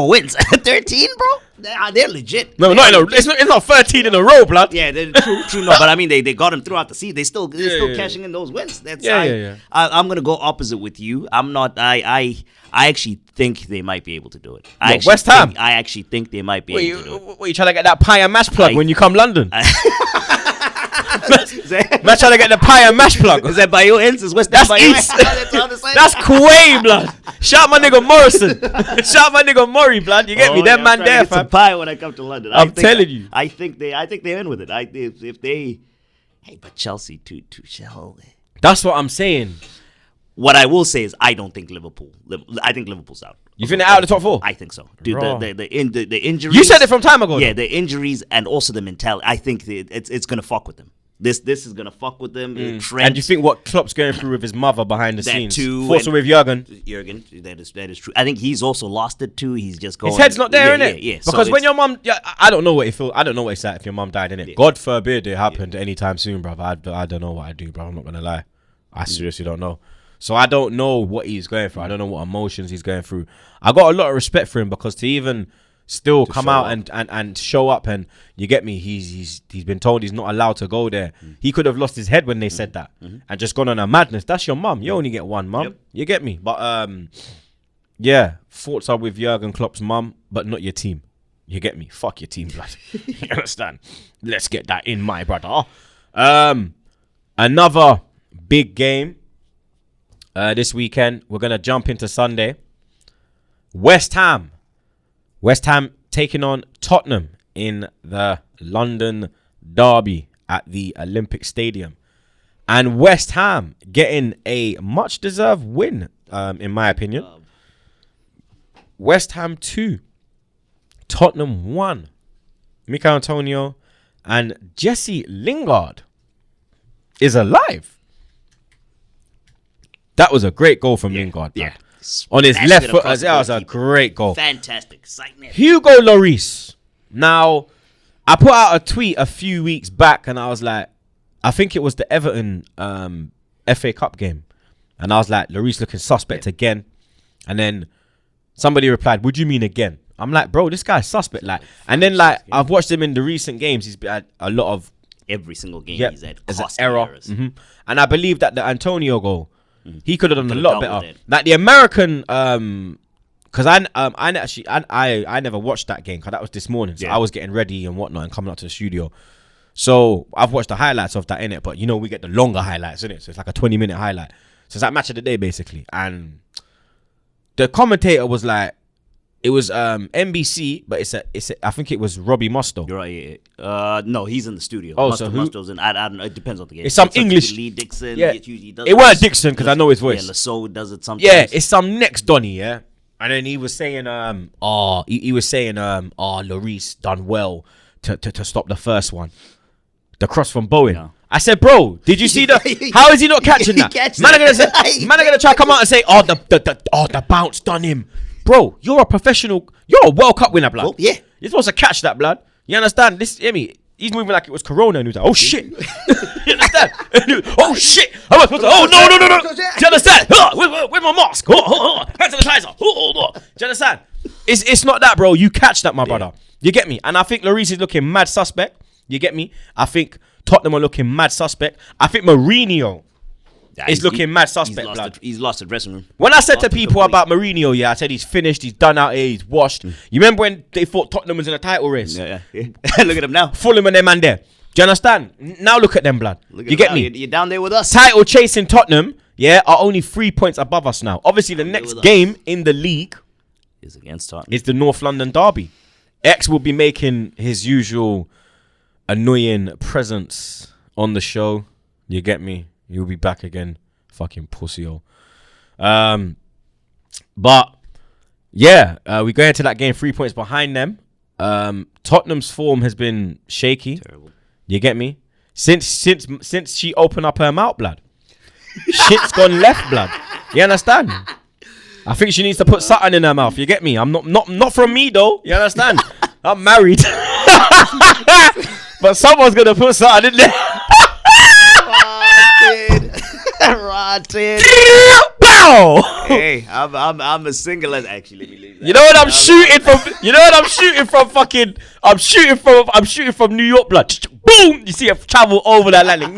wins. 13, bro? They're legit. No, it's not 13 in a row, blood. Yeah, true. No, but I mean, they got them throughout the season. They're still cashing in those wins. I'm gonna go opposite with you. I'm not. I actually think they might be able to do it. West Ham. I actually think they might be able to do it. What, you trying to get that pie and mash plug when you come London? Man trying to get the pie and mash plug. Is that by your ends? Is West Ham by East. That's Quay, blood. Shout my nigga Morrison. Shout my nigga Murray, blood. You get me? Them man there, Get some fam. pie when I come to London. I'm telling you. I think they're in with it. If they, hey, but Chelsea to Shell. That's what I'm saying. What I will say is I don't think Liverpool. I think Liverpool's out. You think they're out of the top 4? I think so. Dude, Raw. the injuries. You said it from time ago. Yeah, though. the injuries and also the mentality. I think it's gonna fuck with them. This is gonna fuck with them. Trent, And you think what Klopp's going through with his mother behind the That scenes? too, Also and- with Jurgen. that is true. I think he's also lost it too. He's just going. His head's not there, innit? Yeah. Because So when it's- your mum, I don't know what it feels. I don't know what it's like if your mum died, innit? Yeah. God forbid it happened anytime soon, bruv. I don't know what I do, bro. I'm not gonna lie. I seriously don't know. So I don't know what he's going through. I don't know what emotions he's going through. I got a lot of respect for him because to even still come out and show up, and you get me, he's been told he's not allowed to go there. He could have lost his head when they said that and just gone on a madness. That's your mum. You only get one mum. Yep. You get me? But yeah, thoughts are with Jurgen Klopp's mum, but not your team. You get me? Fuck your team, blood. You understand? Let's get that in, my brother. Another big game this weekend. We're gonna jump into Sunday. West Ham taking on Tottenham in the London derby at the Olympic Stadium, and West Ham getting a much deserved win, in my opinion. West Ham 2, Tottenham 1. Mikel Antonio and Jesse Lingard is alive. That was a great goal from Lingard. Yeah. Man. On his Smashed left it foot, across the that was a goalkeeper. great goal. Fantastic. Excitement. Hugo Lloris. Now, I put out a tweet a few weeks back and I was like, I think it was the Everton FA Cup game. And I was like, Lloris looking suspect again. And then somebody replied, what do you mean again? I'm like, bro, this guy's suspect. Like, and then like, I've watched him in the recent games. He's had a lot of Every single game Yep, he's had as an costly error. errors. And I believe that the Antonio goal, he could have done a could've lot dealt better. with it. Like the American, because I never watched that game because that was this morning. So Yeah. I was getting ready and whatnot and coming up to the studio. So I've watched the highlights of that in it, but you know we get the longer highlights in it. So it's like a 20-minute highlight. So it's like match of the day basically. And the commentator was like, it was NBC, but it's a I think it was Robbie Musto. You're right. Yeah. No, he's in the studio. Oh, Musto, so who- Musto's in. I don't know. It depends on the game. It's some Sometimes English- Lee Dixon. Yeah. Usually does It it. weren't Dixon because I know his voice. Yeah, Lasso does it sometimes. Yeah, it's some next Donny, yeah. And then he was saying, he was saying, Lloris done well to stop the first one, the cross from Bowen. Yeah. I said, bro, did you see the? How is he not catching that? catch Man, that. man, are gonna try to come out and say, the bounce done him, bro. You're a professional. You're a World Cup winner, blood. Oh, yeah. You're supposed to catch that, blood. You understand? This, I mean, he's moving like it was Corona, and he was like, oh shit. You understand? And he was, oh shit. I was supposed to, oh no. Do you understand? Where's my mask? Hand sanitizer. Do you understand? It's not that, bro. You catch that, my brother. You get me? And I think Lloris is looking mad suspect. You get me? I think Tottenham are looking mad suspect. I think Mourinho is looking mad suspect, blood. He's lost the dressing room. When I said to Lost it people completely. about Mourinho, yeah, I said he's finished, he's done out here, he's washed. You remember when they thought Tottenham was in a title race? Yeah. Look at him now. Fulham and them man there. Do you understand? Now look at them, blood. Look at You him get now. me? You're down there with us. Title chasing Tottenham, yeah, are only 3 points above us now. Obviously, the next with us. game in the league Is against Tottenham. is the North London derby. X will be making his usual annoying presence on the show. You get me? He'll be back again. Fucking pussy-o. But yeah, we go into that game 3 points behind them. Tottenham's form has been shaky. Terrible. You get me? Since she opened up her mouth, blood. Shit's gone left, blood. You understand? I think she needs to put something in her mouth. You get me? I'm not from me though. You understand? I'm married. But someone's gonna put something in there. Rotted. Bow! Hey, I'm as single as actually. Let me leave that. You know what I'm shooting from? You know what I'm shooting from? Fucking, I'm shooting from New York, blood. Boom! You see it travel over the Atlantic.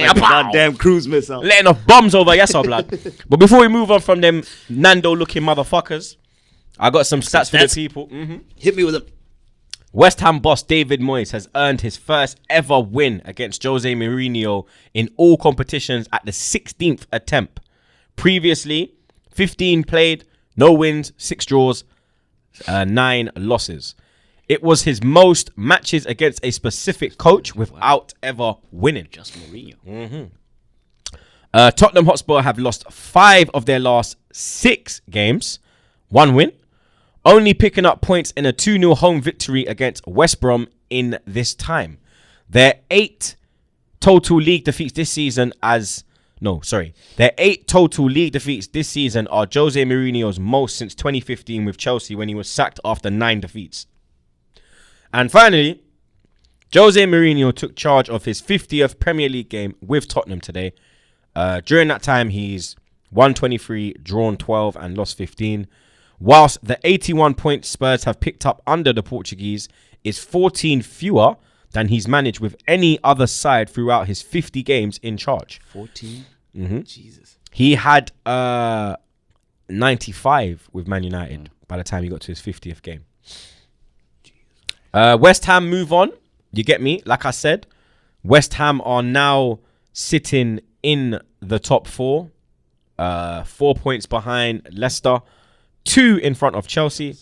Like a goddamn cruise missile. Letting off bombs over, yes, or blood. But before we move on from them Nando-looking motherfuckers, I got some stats for the stats? people. Hit me with a. West Ham boss David Moyes has earned his first ever win against Jose Mourinho in all competitions at the 16th attempt. Previously, 15 played, no wins, 6 draws, 9 losses. It was his most matches against a specific coach without ever winning. Just Mourinho. Tottenham Hotspur have lost 5 of their last 6 games, 1 win, only picking up points in a 2-0 home victory against West Brom in this time. Their 8 total league defeats this season Their 8 total league defeats this season are Jose Mourinho's most since 2015 with Chelsea when he was sacked after 9 defeats. And finally, Jose Mourinho took charge of his 50th Premier League game with Tottenham today. During that time, he's won 23, drawn 12 and lost 15. Whilst the 81 points Spurs have picked up under the Portuguese is 14 fewer than he's managed with any other side throughout his 50 games in charge. 14? Jesus. He had 95 with Man United by the time he got to his 50th game. West Ham move on. You get me? Like I said, West Ham are now sitting in the top 4. 4 points behind Leicester. 2 in front of Chelsea.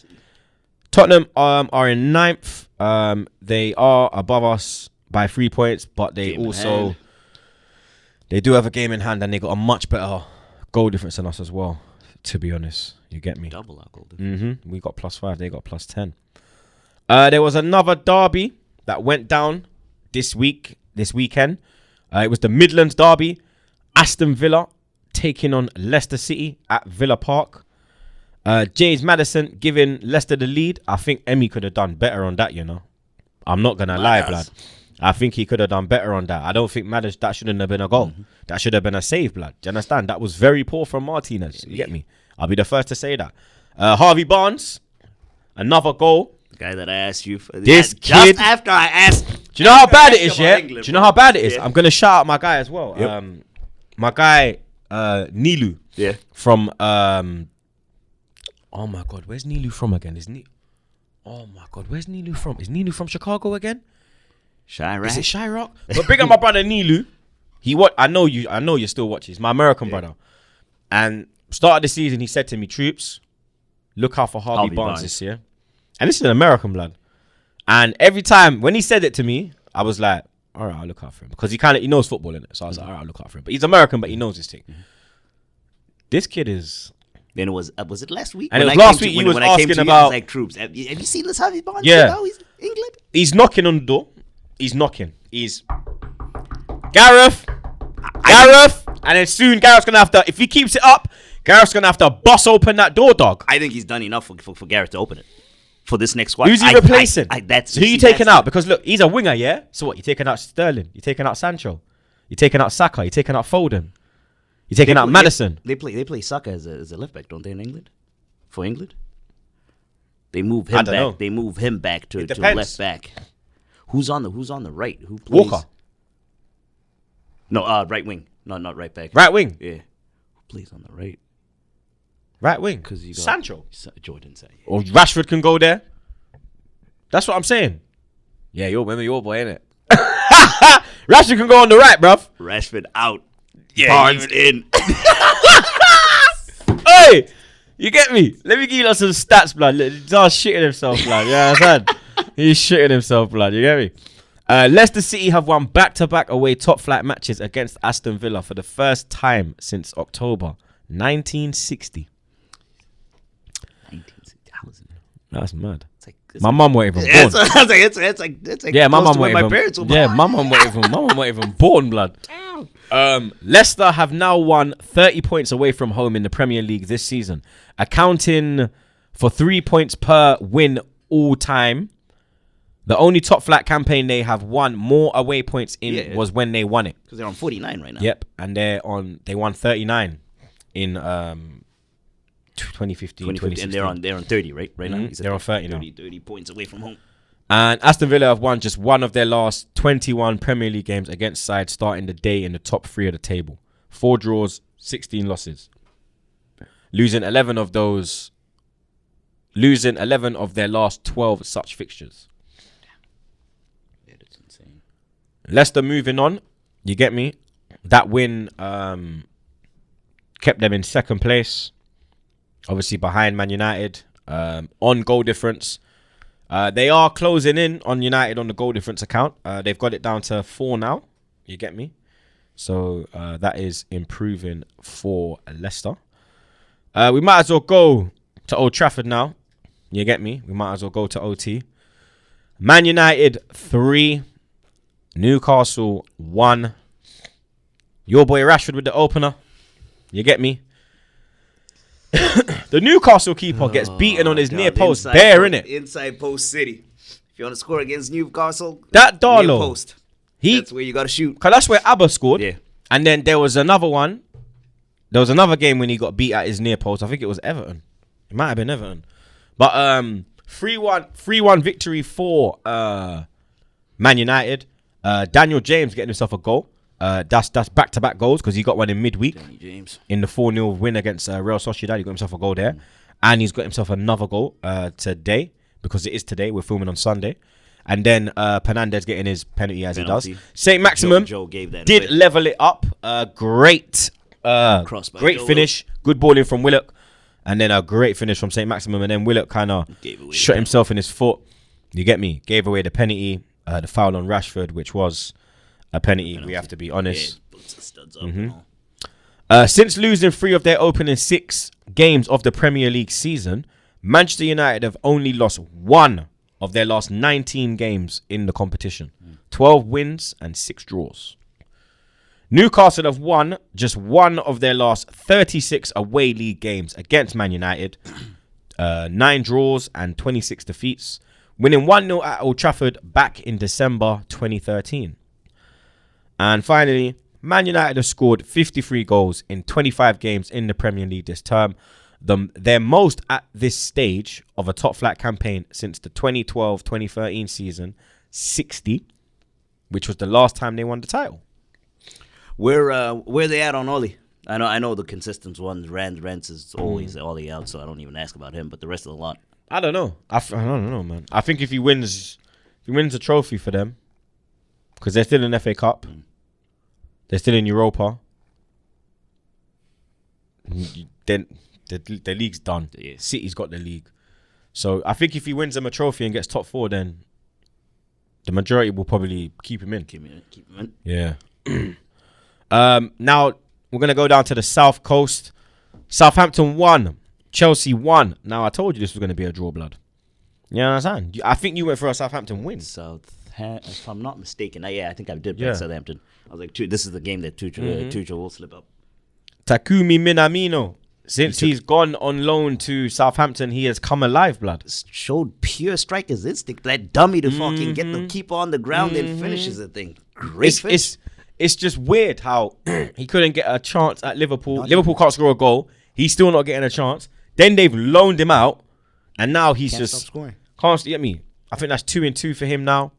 Tottenham are in 9th. They are above us by 3 points, but they do have a game in hand, and they got a much better goal difference than us as well, to be honest. You get me? Double our goal difference. We got +5, they got +10. There was another derby that went down this weekend. It was the Midlands derby. Aston Villa taking on Leicester City at Villa Park. James Maddison giving Leicester the lead. I think Emmy could have done better on that, you know. I'm not going to lie, blood. I think he could have done better on that. I don't think that shouldn't have been a goal. That should have been a save, blood. Do you understand? That was very poor from Martinez. You get me? I'll be the first to say that. Harvey Barnes, another goal. The guy that I asked you for. This kid. Just after I asked. Do you know how bad it is, yeah? England, Do you know how bad it is? Yeah. I'm going to shout out my guy as well. Yep. My guy, Nilu. Yeah. From, oh my God, where's Nilu from again? Oh my God, where's Nilu from? Is Nilu from Chicago again? Chirac. Is it Chirac? But big up my brother Nilu. I know you still watch. He's my American brother. And start of the season, he said to me, Troopz, look out for Harvey Barnes this year. And this is an American blood. And every time when he said it to me, I was like, all right, I'll look out for him. Because he knows football, innit? So I was like, all right, I'll look out for him. But he's American, but he knows this thing. This kid is... Then it was it last week? And it was last week he was asking about... I was like, Troopz, have you seen this Harvey Barnes? Yeah. You know, he's England. He's knocking on the door. He's knocking. He's... Gareth. And then soon Gareth's going to have to... If he keeps it up, Gareth's going to have to bust open that door, dog. I think he's done enough for Gareth to open it. For this next squad. Who's he replacing? That's who you taking out? Because look, he's a winger, yeah? So what? You're taking out Sterling. You're taking out Sancho. You're taking out Saka. You're taking out Foden. You're taking out Maddison. They play Saka as a left back, don't they, in England? For England? They move him back. Know. They move him back to left back. Who's on the right? Who plays? Walker. No, right wing. No, not right back. Right wing. Yeah. Who plays on the right? Right wing. Because you got Sancho. Jordan said. Or Rashford can go there. That's what I'm saying. Yeah, remember your boy, innit? Rashford can go on the right, bruv. Rashford out. Yeah, Barnes in. Hey, you get me? Let me give you some stats, blood. He's all shitting himself, blood. Yeah, you know he's shitting himself, blood. You get me? Leicester City have won back-to-back away top-flight matches against Aston Villa for the first time since October 1960. 1960. That's mad. It's my mum wasn't even born. It's like Yeah, my mum wasn't my even. parents were Yeah, my mum wasn't even born, blood. Leicester have now won 30 points away from home in the Premier League this season, accounting for 3 points per win all time. The only top flight campaign they have won more away points in was when they won it. Because they're on 49 right now. Yep, and they won 39 in 2015, 2016. And they're on 30 right now. They're on 30 now. 30 points away from home. And Aston Villa have won just one of their last 21 Premier League games against sides starting the day in the top 3 of the table. 4 draws, 16 losses. Losing 11 of their last 12 such fixtures. Yeah, that's insane. Leicester moving on. You get me? That win kept them in second place. obviously behind Man United on goal difference. They are closing in on United on the goal difference account. They've got it down to 4 now. You get me? So that is improving for Leicester. We might as well go to Old Trafford now. You get me? We might as well go to OT. Man United 3, Newcastle 1. Your boy Rashford with the opener. You get me? The Newcastle keeper gets beaten on his near post. Bare, innit? Inside post city. If you want to score against Newcastle, That near Darlow. post. That's where you got to shoot. Cause that's where Abba scored. Yeah. And then there was another one. There was another game when he got beat at his near post. I think it was Everton. It might have been Everton. But 3-1 victory for Man United. Daniel James getting himself a goal. That's back-to-back goals because he got one in midweek. Danny James. In the 4-0 win against Real Sociedad. He got himself a goal there. And he's got himself another goal today because it is today. We're filming on Sunday. And then Fernandez getting his penalty as he does. St. Maximum Joe gave that did away. level it up. Great Cross by great Joe finish. Good balling from Willock. And then a great finish from St. Maximum. And then Willock kind of shot himself in his foot. You get me? Gave away the penalty. The foul on Rashford, which was a penalty. We have to be honest. Yeah, puts the studs up and all. Since losing 3 of their opening 6 games of the Premier League season, Manchester United have only lost 1 of their last 19 games in the competition. 12 wins and 6 draws. Newcastle have won just 1 of their last 36 away league games against Man United. 9 draws and 26 defeats, winning 1-0 at Old Trafford back in December 2013. And finally, Man United have scored 53 goals in 25 games in the Premier League this term. Their most at this stage of a top flight campaign since the 2012-2013 season, 60, which was the last time they won the title. Where they at on Oli? I know the consistent ones. Rents is always Oli out, so I don't even ask about him. But the rest of the lot, I don't know. I don't know, man. I think if he wins a trophy for them, because they're still in FA Cup, they're still in Europa, then the league's done. Yeah. City's got the league. So I think if he wins them a trophy and gets top 4, then the majority will probably keep him in. keep him in. Yeah. Now we're gonna go down to the South Coast. Southampton 1, Chelsea 1. Now I told you this was gonna be a draw, blood. You understand? I think you went for a Southampton win. If I'm not mistaken, I think I did Yeah. bet Southampton. I was like, this is the game that Tuchel will slip up. Takumi Minamino, since he's gone on loan to Southampton, he has come alive, blood. Showed pure striker's instinct. That dummy to fucking get the keeper on the ground and finishes the thing. Great finish. It's just weird how he couldn't get a chance at Liverpool. Liverpool can't score a goal. He's still not getting a chance. Then they've loaned him out, and now he's Can't just stop scoring. can't get me. I think that's 2-2 for him now.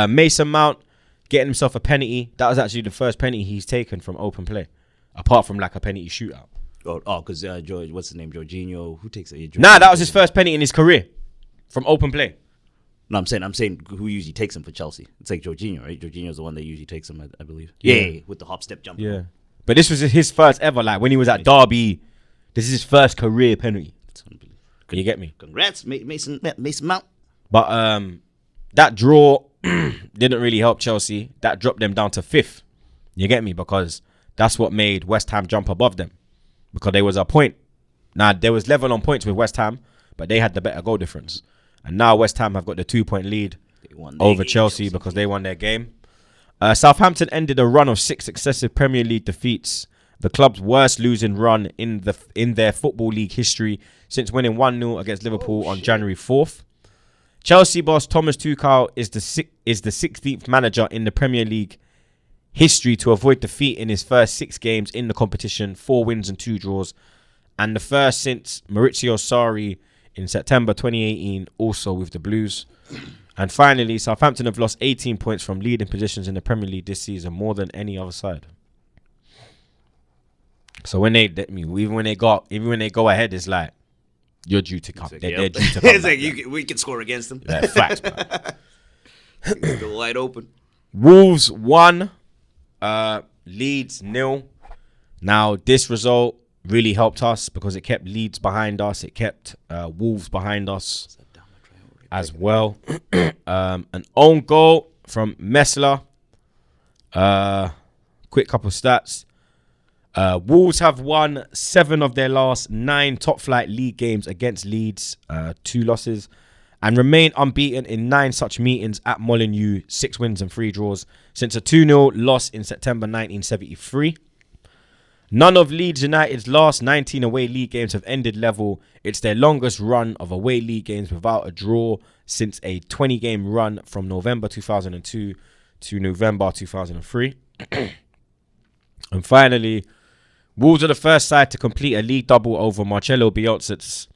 Mason Mount getting himself a penalty. That was actually the first penalty he's taken from open play, apart from like a penalty shootout. Oh, because George, what's his name? Jorginho. Who takes it? Nah, that was his first penalty in his career from open play. No, I'm saying who usually takes him for Chelsea. It's like Jorginho, right? Jorginho's the one that usually takes him, I believe. Yeah, with the hop step jump. Yeah, but this was his first ever. Like when he was at Derby, this is his first career penalty. It's unbelievable. Can you get me? Congrats, Mason Mount. But that draw didn't really help Chelsea. That dropped them down to 5th. You get me? Because that's what made West Ham jump above them. Because there was a point. Now, there was level on points with West Ham, but they had the better goal difference. And now West Ham have got the 2-point lead over Chelsea because they won their game. Southampton ended a run of 6 successive Premier League defeats, the club's worst losing run in their Football League history since winning 1-0 against Liverpool on January 4th. Chelsea boss Thomas Tuchel is the 16th manager in the Premier League history to avoid defeat in his first 6 games in the competition, 4 wins and 2 draws, and the first since Maurizio Sarri in September 2018, also with the Blues. And finally, Southampton have lost 18 points from leading positions in the Premier League this season, more than any other side. So when even when they go ahead, it's like you're due to come. They're due to come. It's like we can score against them. Like, facts, bro. It's still wide open. Wolves 1, Leeds 0. Now this result really helped us because it kept Leeds behind us. It kept Wolves behind us as well. An own goal from Messler. Quick couple stats. Wolves have won 7 of their last 9 top flight league games against Leeds, 2 losses, and remain unbeaten in 9 such meetings at Molineux, 6 wins and 3 draws since a 2-0 loss in September 1973. None of Leeds United's last 19 away league games have ended level. It's their longest run of away league games without a draw since a 20-game run from November 2002 to November 2003. And finally, Wolves are the first side to complete a league double over Marcelo Bielsa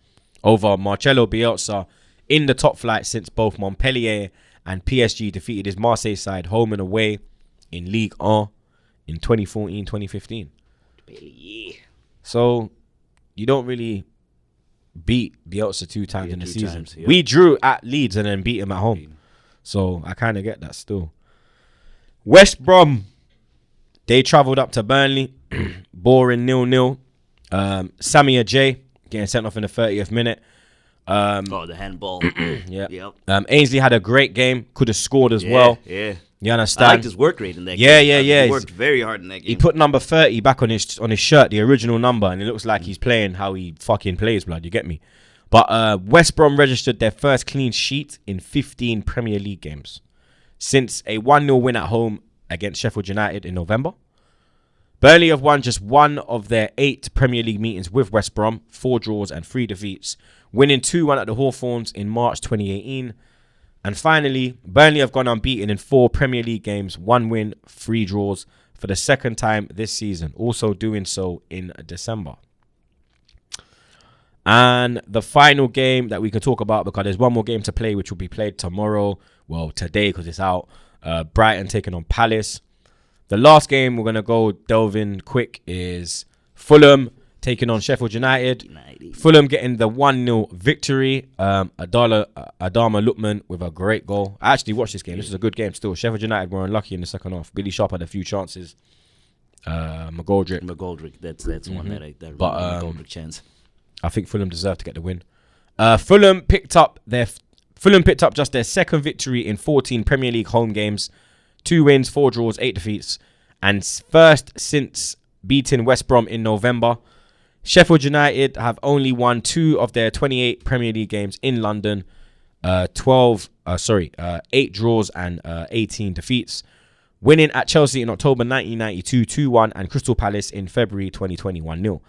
in the top flight since both Montpellier and PSG defeated his Marseille side home and away in Ligue 1 in 2014-2015. So you don't really beat Bielsa 2 times in the season. Times, yeah. We drew at Leeds and then beat him at home. So I kind of get that still. West Brom, they travelled up to Burnley. Boring 0-0. Sammy Ajay getting sent off in the 30th minute. The handball. Yeah. Yep. Ainsley had a great game. Could have scored as well. Yeah. You I understand? liked his work rate in that Yeah, game. yeah. He worked very hard in that game. He put number 30 back on his shirt, the original number, and it looks like he's playing how he fucking plays, blood. You get me? But West Brom registered their first clean sheet in 15 Premier League games since a 1-0 win at home against Sheffield United in November. Burnley have won just 1 of their 8 Premier League meetings with West Brom, 4 draws and 3 defeats, winning 2-1 at the Hawthorns in March 2018. And finally, Burnley have gone unbeaten in 4 Premier League games, 1 win, 3 draws for the second time this season, also doing so in December. And the final game that we can talk about, because there's one more game to play, which will be played tomorrow. Well, today, because it's out. Brighton taking on Palace. The last game we're going to go delve in quick is Fulham taking on Sheffield United. Fulham getting the 1-0 victory. Adama Lukman with a great goal. I actually watched this game. This was a good game still. Sheffield United were unlucky in the second half. Billy Sharp had a few chances. McGoldrick, that's one that remember McGoldrick chance. I think Fulham deserved to get the win. Fulham picked up just their second victory in 14 Premier League home games. 2 wins, 4 draws, 8 defeats, and first since beating West Brom in November. Sheffield United have only won 2 of their 28 Premier League games in London. 8 draws and 18 defeats. Winning at Chelsea in October 1992 2-1 and Crystal Palace in February 2020 1-0.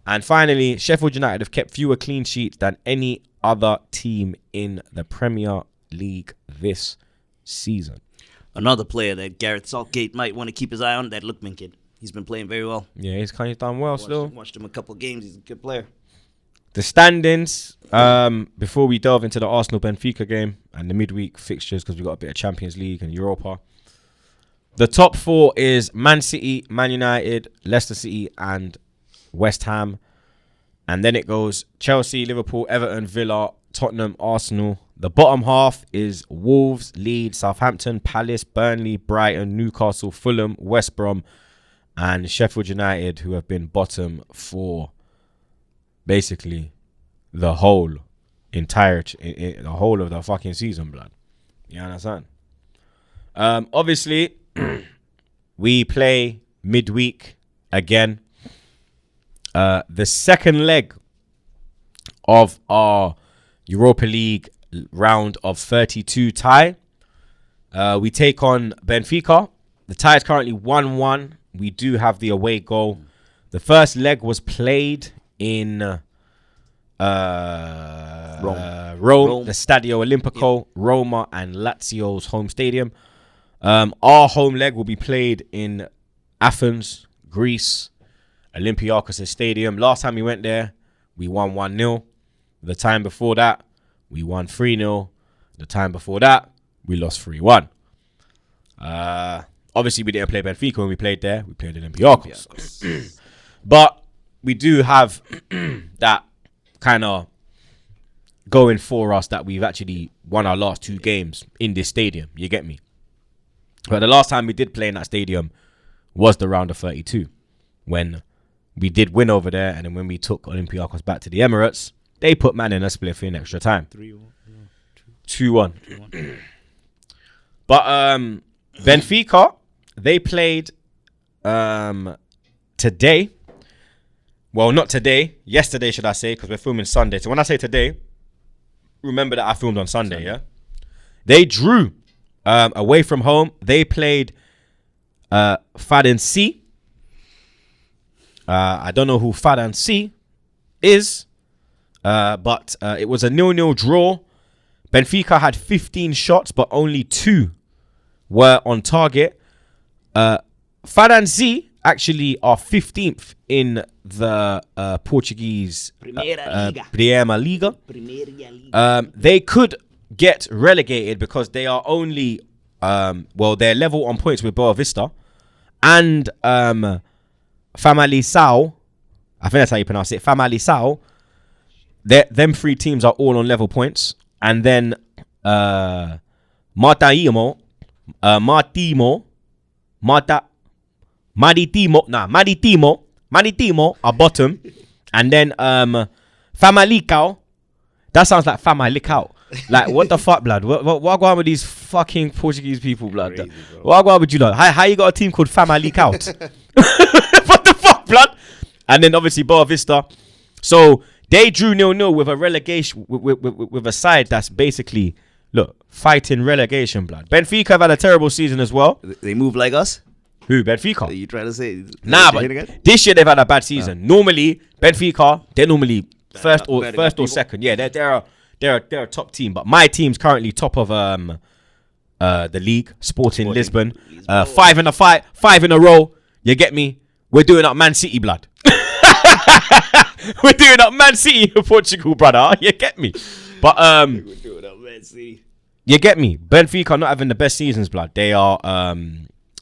And finally, Sheffield United have kept fewer clean sheets than any other team in the Premier League this season. Another player that Gareth Southgate might want to keep his eye on, that Lookman kid. He's been playing very well. Yeah, he's kind of done well still. Watched him a couple of games. He's a good player. The standings, before we delve into the Arsenal-Benfica game and the midweek fixtures, because we've got a bit of Champions League and Europa. The top 4 is Man City, Man United, Leicester City and West Ham. And then it goes Chelsea, Liverpool, Everton, Villa, Tottenham, Arsenal. The bottom half is Wolves, Leeds, Southampton, Palace, Burnley, Brighton, Newcastle, Fulham, West Brom, and Sheffield United, who have been bottom for basically the whole of the fucking season, blood. You understand? Obviously, we play midweek again. The second leg of our Europa League round of 32 tie. We take on Benfica. The tie is currently 1-1. We do have the away goal. The first leg was played in Rome, the Stadio Olimpico, yep. Roma and Lazio's home stadium. Our home leg will be played in Athens, Greece, Olympiakos' stadium. Last time we went there, we won 1-0. The time before that, we won 3-0. The time before that, we lost 3-1. Obviously, we didn't play Benfica when we played there. We played Olympiakos. But we do have that kind of going for us that we've actually won our last 2 games in this stadium. You get me? But the last time we did play in that stadium was the round of 32 when we did win over there, and then when we took Olympiacos back to the Emirates, they put man in a split in extra time. 2-1. But Benfica, they played today. Well, not today. Yesterday, should I say, because we're filming Sunday. So when I say today, remember that I filmed on Sunday, yeah? They drew away from home. They played Fadense. I don't know who Fadense is, but it was a 0-0 draw. Benfica had 15 shots, but only 2 were on target. Fadense actually are 15th in the Portuguese Primeira Liga. They could get relegated because they are only they're level on points with Boa Vista and Famalicão. I think that's how you pronounce it. Famalicão. Them 3 teams are all on level points, and then Maritimo are bottom, and then Famalicão. That sounds like Famalicão. Like, what the fuck, blood? What go on with these fucking Portuguese people, blood? Crazy, what go on with you, blood? How you got a team called Famalicão? What the fuck, blood? And then obviously Boa Vista. So they drew 0-0 with a relegation with a side that's basically fighting relegation, blood. Benfica have had a terrible season as well. They move like us. Who, Benfica? Are you trying to say? Nah, but this year they've had a bad season. Normally, Benfica, they're normally first or second. Yeah, they're a top team. But my team's currently top of the league, Sporting Lisbon. 5 in a row. You get me? We're doing up Man City, blood. We're doing up Man City in Portugal, brother. You get me? But we're doing up Man City. You get me? Benfica are not having the best seasons, blood. They are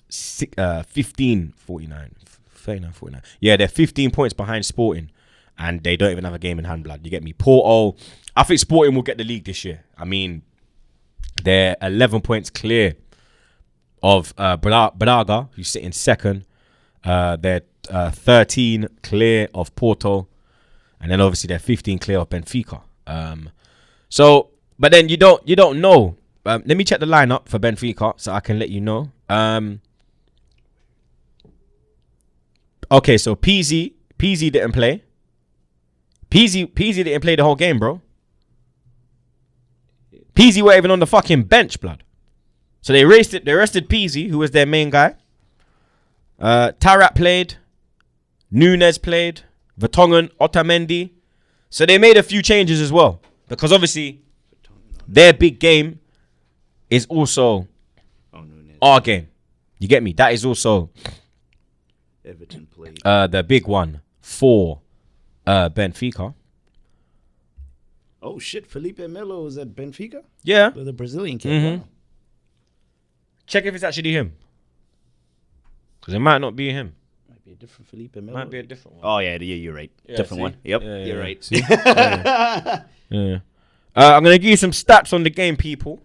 15, 49, 39, 49. Yeah, they're 15 points behind Sporting, and they don't even have a game in hand, blood. You get me? Porto, I think Sporting will get the league this year. I mean, they're 11 points clear of Braga, who's sitting second. They're 13 clear of Porto, and then obviously they're 15 clear of Benfica. But then you don't know. Let me check the lineup for Benfica so I can let you know. Okay, so PZ didn't play. PZ didn't play the whole game, bro. PZ weren't even on the fucking bench, blood. So they arrested PZ, who was their main guy. Tarat played. Nunes played. Vertonghen, Otamendi. So they made a few changes as well. Because obviously, their big game is also our game. You get me? That is also Everton played. The big one for Benfica. Oh shit! Felipe Melo is at Benfica. Yeah, the Brazilian kid. Mm-hmm. Wow. Check if it's actually him, because it might not be him. Might be a different Felipe Melo. Might be a different one. Oh yeah, you're right. Yeah, Different see? one. Yep, Yeah, you're yeah. right. See? Yeah. I'm gonna give you some stats on the game, people.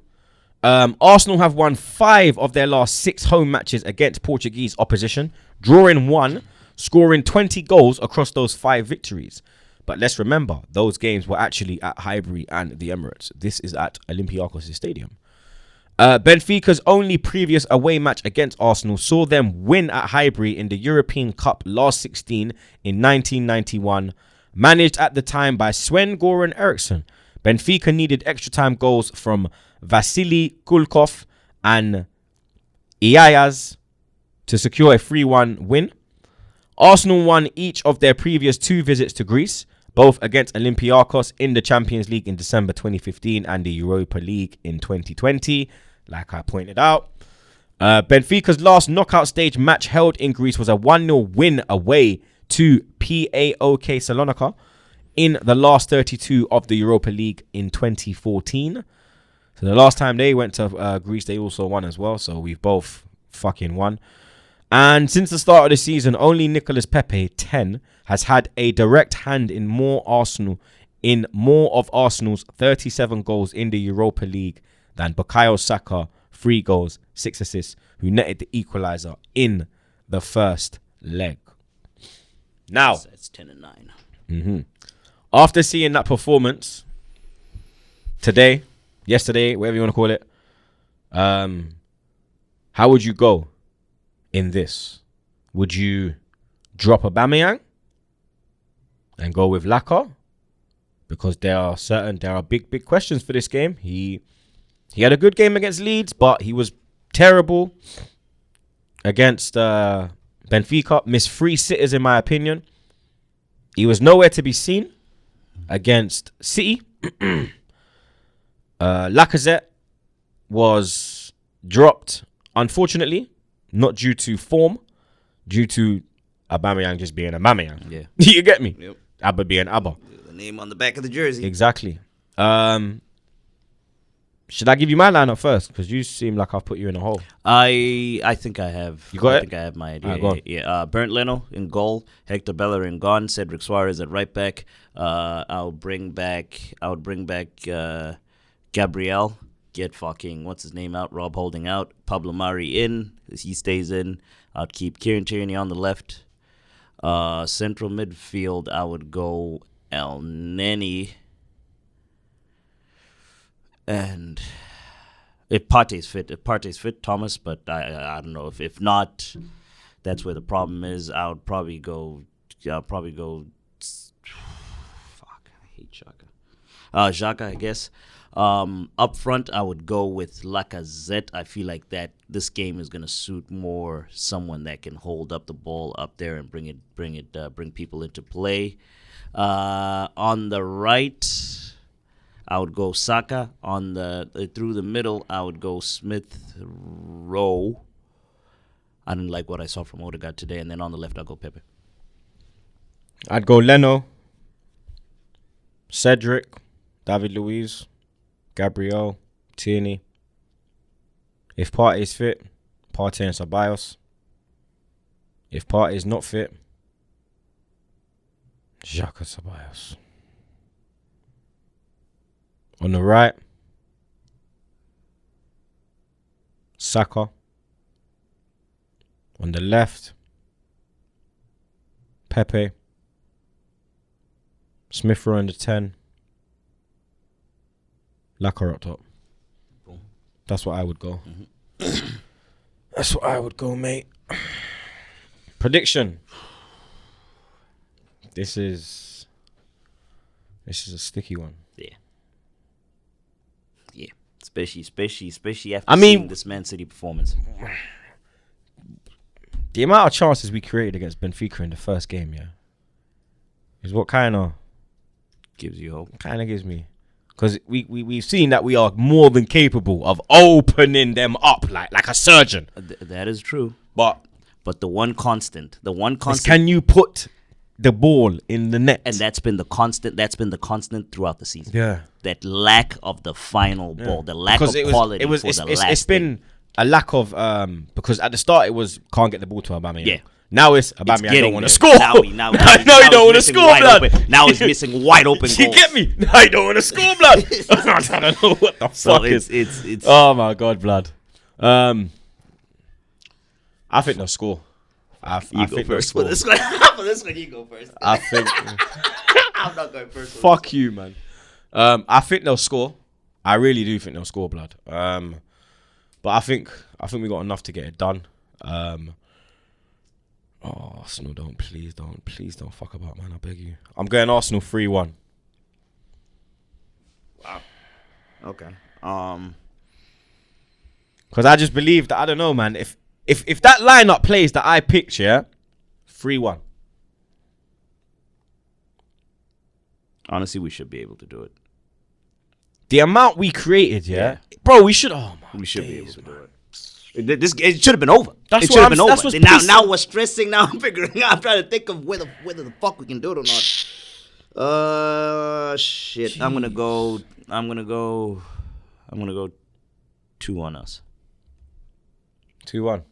Arsenal have won 5 of their last 6 home matches against Portuguese opposition, drawing 1, scoring 20 goals across those 5 victories. But let's remember, those games were actually at Highbury and the Emirates. This is at Olympiacos Stadium. Benfica's only previous away match against Arsenal saw them win at Highbury in the European Cup last 16 in 1991, managed at the time by Sven-Göran Eriksson. Benfica needed extra time goals from Vasily Kulkov and Iayas to secure a 3-1 win. Arsenal won each of their previous 2 visits to Greece, both against Olympiacos in the Champions League in December 2015 and the Europa League in 2020, like I pointed out. Benfica's last knockout stage match held in Greece was a 1-0 win away to PAOK Salonika in the last 32 of the Europa League in 2014. So the last time they went to Greece, they also won as well. So we've both fucking won. And since the start of the season, only Nicolas Pepe, 10, has had a direct hand in more of Arsenal's 37 goals in the Europa League than Bukayo Saka, 3 goals, 6 assists, who netted the equaliser in the first leg. Now, That's 10-9. after seeing that performance today, yesterday, whatever you want to call it, how would you go in this? Would you drop Aubameyang and go with Laka? Because there are big questions for this game. He had a good game against Leeds, but he was terrible against Benfica. Missed 3 sitters in my opinion. He was nowhere to be seen against City. Lacazette was dropped, unfortunately, not due to form, due to Aubameyang just being Aubameyang. Yeah. You get me? Yep. Abba being Abba. The name on the back of the jersey. Exactly. Should I give you my lineup first? Because you seem like I've put you in a hole. I think I have. You got I it? think I have my idea. Alright, go on. Yeah. Bernd Leno in goal. Hector Bellerin gone. Cedric Suarez at right back. I would bring back Gabriel. Get fucking what's his name out. Rob Holding out. Pablo Mari in. He stays in. I'd keep Kieran Tierney on the left. Central midfield. I would go El Neni. And if Partey's fit, Thomas. But I don't know if not, that's where the problem is. I'll probably go. Fuck, I hate Xhaka. Xhaka, I guess. Up front, I would go with Lacazette. I feel like that this game is gonna suit more someone that can hold up the ball up there and bring people into play. On the right, I would go Saka. On the through the middle, I would go Smith Rowe. I didn't like what I saw from Odegaard today, and then on the left, I'll go Pepe. I'd go Leno, Cedric, David Luiz, Gabriel, Tierney. If Partey's fit, Partey and Ceballos. If Partey's not fit, Xhaka, Ceballos. On the right, Saka. On the left, Pepe. Smith Rowe in the 10. Lacazette up top. Boom. That's what I would go. That's what I would go, mate. Prediction. This is a sticky one. Yeah. Especially after seeing this Man City performance. The amount of chances we created against Benfica in the first game, yeah, is what kind of Gives you hope. gives me. Because we've seen that we are more than capable of opening them up like a surgeon. That is true. But the one constant, is can you put the ball in the net? and that's been the constant throughout the season. Yeah. That lack of the final ball, the lack of quality It's been a lack of because at the start it was can't get the ball to Aubameyang. Yeah. Now it's Aubameyang don't want to score. Now no, he you don't want to score, blood. Now he's missing wide open goals. You get me? Now you don't want to score, blood. I don't know what the So fuck is. it's Oh my god, blood. I think they'll score. I you think go first for they'll this score. one. For this one, you go first. I think. I'm not going first. For Fuck you, man. I think they'll score. I really do think they'll score, blood. But I think we got enough to get it done. Arsenal, please don't fuck about, man. I beg you. I'm going Arsenal 3-1. Wow. Okay. Because I just believe that, I don't know, man. If that lineup plays that I picked, yeah, 3-1. Honestly, we should be able to do it. The amount we created, yeah. Bro, we should. Oh my. We should be able to do it. It should have been over. That's it what should have I'm- been that's over. what's pissing. Now we're stressing. Now I'm figuring out. I'm trying to think of whether the fuck we can do it or not. Shit. I'm gonna go 2 on us. 2-1.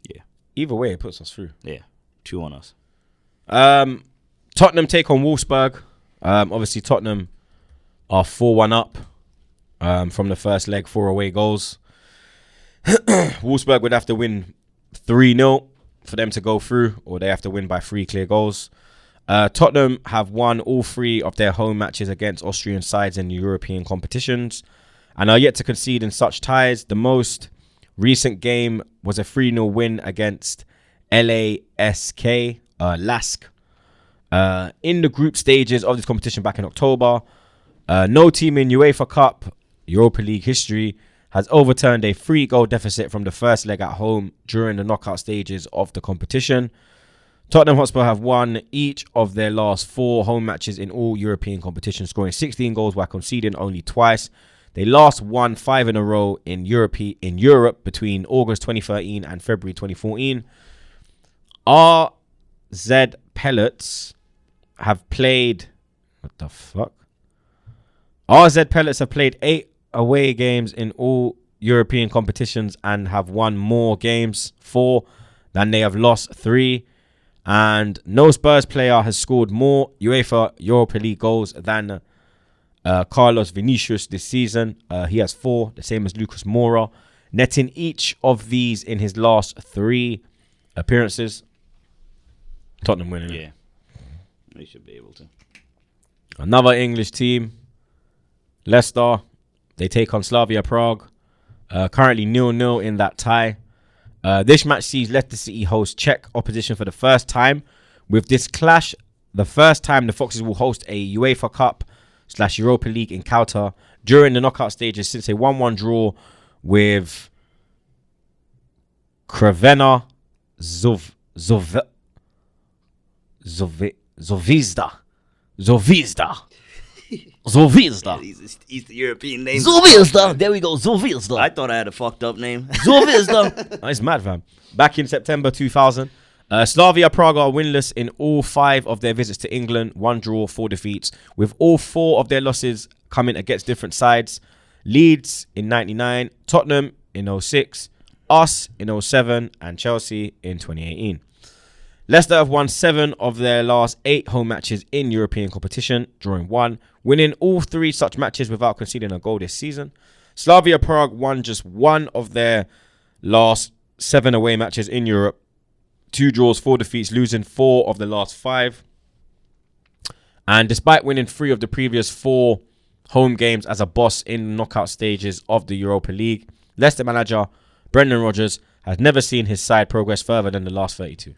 Yeah. Either way, it puts us through. Yeah. 2 on us. Tottenham take on Wolfsburg. Obviously, Tottenham are 4-1 up from the first leg, 4 away goals. Wolfsburg would have to win 3-0 for them to go through, or they have to win by 3 clear goals. Tottenham have won all 3 of their home matches against Austrian sides in European competitions and are yet to concede in such ties. The most recent game was a 3-0 win against LASK in the group stages of this competition back in October. No team in UEFA Cup, Europa League history has overturned a 3-goal deficit from the first leg at home during the knockout stages of the competition. Tottenham Hotspur have won each of their last 4 home matches in all European competitions, scoring 16 goals while conceding only twice. They last won 5 in a row in Europe between August 2013 and February 2014. RZ Pellets have played... What the fuck? RZ Pellets have played 8 away games in all European competitions and have won more games, 4, than they have lost, 3. And no Spurs player has scored more UEFA Europa League goals than Carlos Vinicius this season. He has 4, the same as Lucas Moura, netting each of these in his last 3 appearances. Tottenham winning. Yeah, they should be able to. Another English team, Leicester. They take on Slavia Prague. Currently 0-0 in that tie. This match sees Leicester City host Czech opposition for the first time. With this clash, the first time the Foxes will host a UEFA Cup / Europa League encounter during the knockout stages since a 1-1 draw with Crvena Zvezda. He's the European name. Zvezda. There we go. Zvezda. I thought I had a fucked up name. Zvezda. It's mad, fam. Back in September 2000, Slavia Prague are winless in all 5 of their visits to England. 1 draw, 4 defeats, with all 4 of their losses coming against different sides. Leeds in 99, Tottenham in 06, us in 07, and Chelsea in 2018. Leicester have won 7 of their last 8 home matches in European competition, drawing 1, winning all 3 such matches without conceding a goal this season. Slavia Prague won just 1 of their last 7 away matches in Europe, 2 draws, 4 defeats, losing 4 of the last 5. And despite winning 3 of the previous 4 home games as a boss in knockout stages of the Europa League, Leicester manager Brendan Rodgers has never seen his side progress further than the last 32.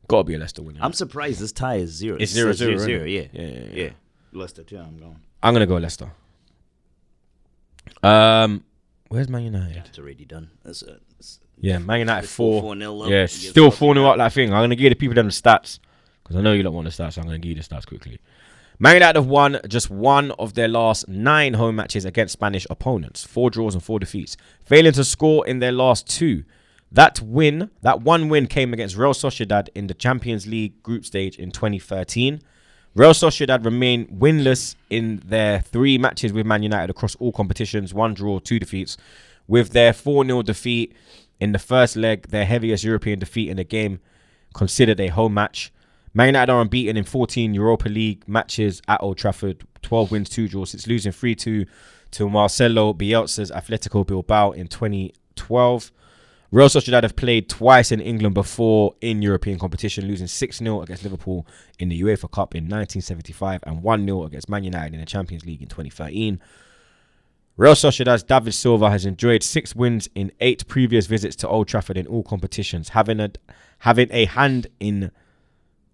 Gotta be a Leicester winner. I'm surprised this tie is 0. It's 0-0, Yeah. Leicester too. I'm gonna go Leicester. Where's Man United? It's already done. Yeah, Man United 4. 4-0 up. Yeah, still 4-0 up that thing. I'm gonna give the people them the stats because I know you don't want the stats. So I'm gonna give you the stats quickly. Man United have won just 1 of their last 9 home matches against Spanish opponents. 4 draws and 4 defeats, failing to score in their last 2. That one win came against Real Sociedad in the Champions League group stage in 2013. Real Sociedad remain winless in their 3 matches with Man United across all competitions, 1 draw, 2 defeats, with their 4-0 defeat in the first leg, their heaviest European defeat in the game, considered a home match. Man United are unbeaten in 14 Europa League matches at Old Trafford, 12 wins, 2 draws, since losing 3-2 to Marcelo Bielsa's Atletico Bilbao in 2012. Real Sociedad have played twice in England before in European competition, losing 6-0 against Liverpool in the UEFA Cup in 1975 and 1-0 against Man United in the Champions League in 2013. Real Sociedad's David Silva has enjoyed 6 wins in 8 previous visits to Old Trafford in all competitions, having a hand in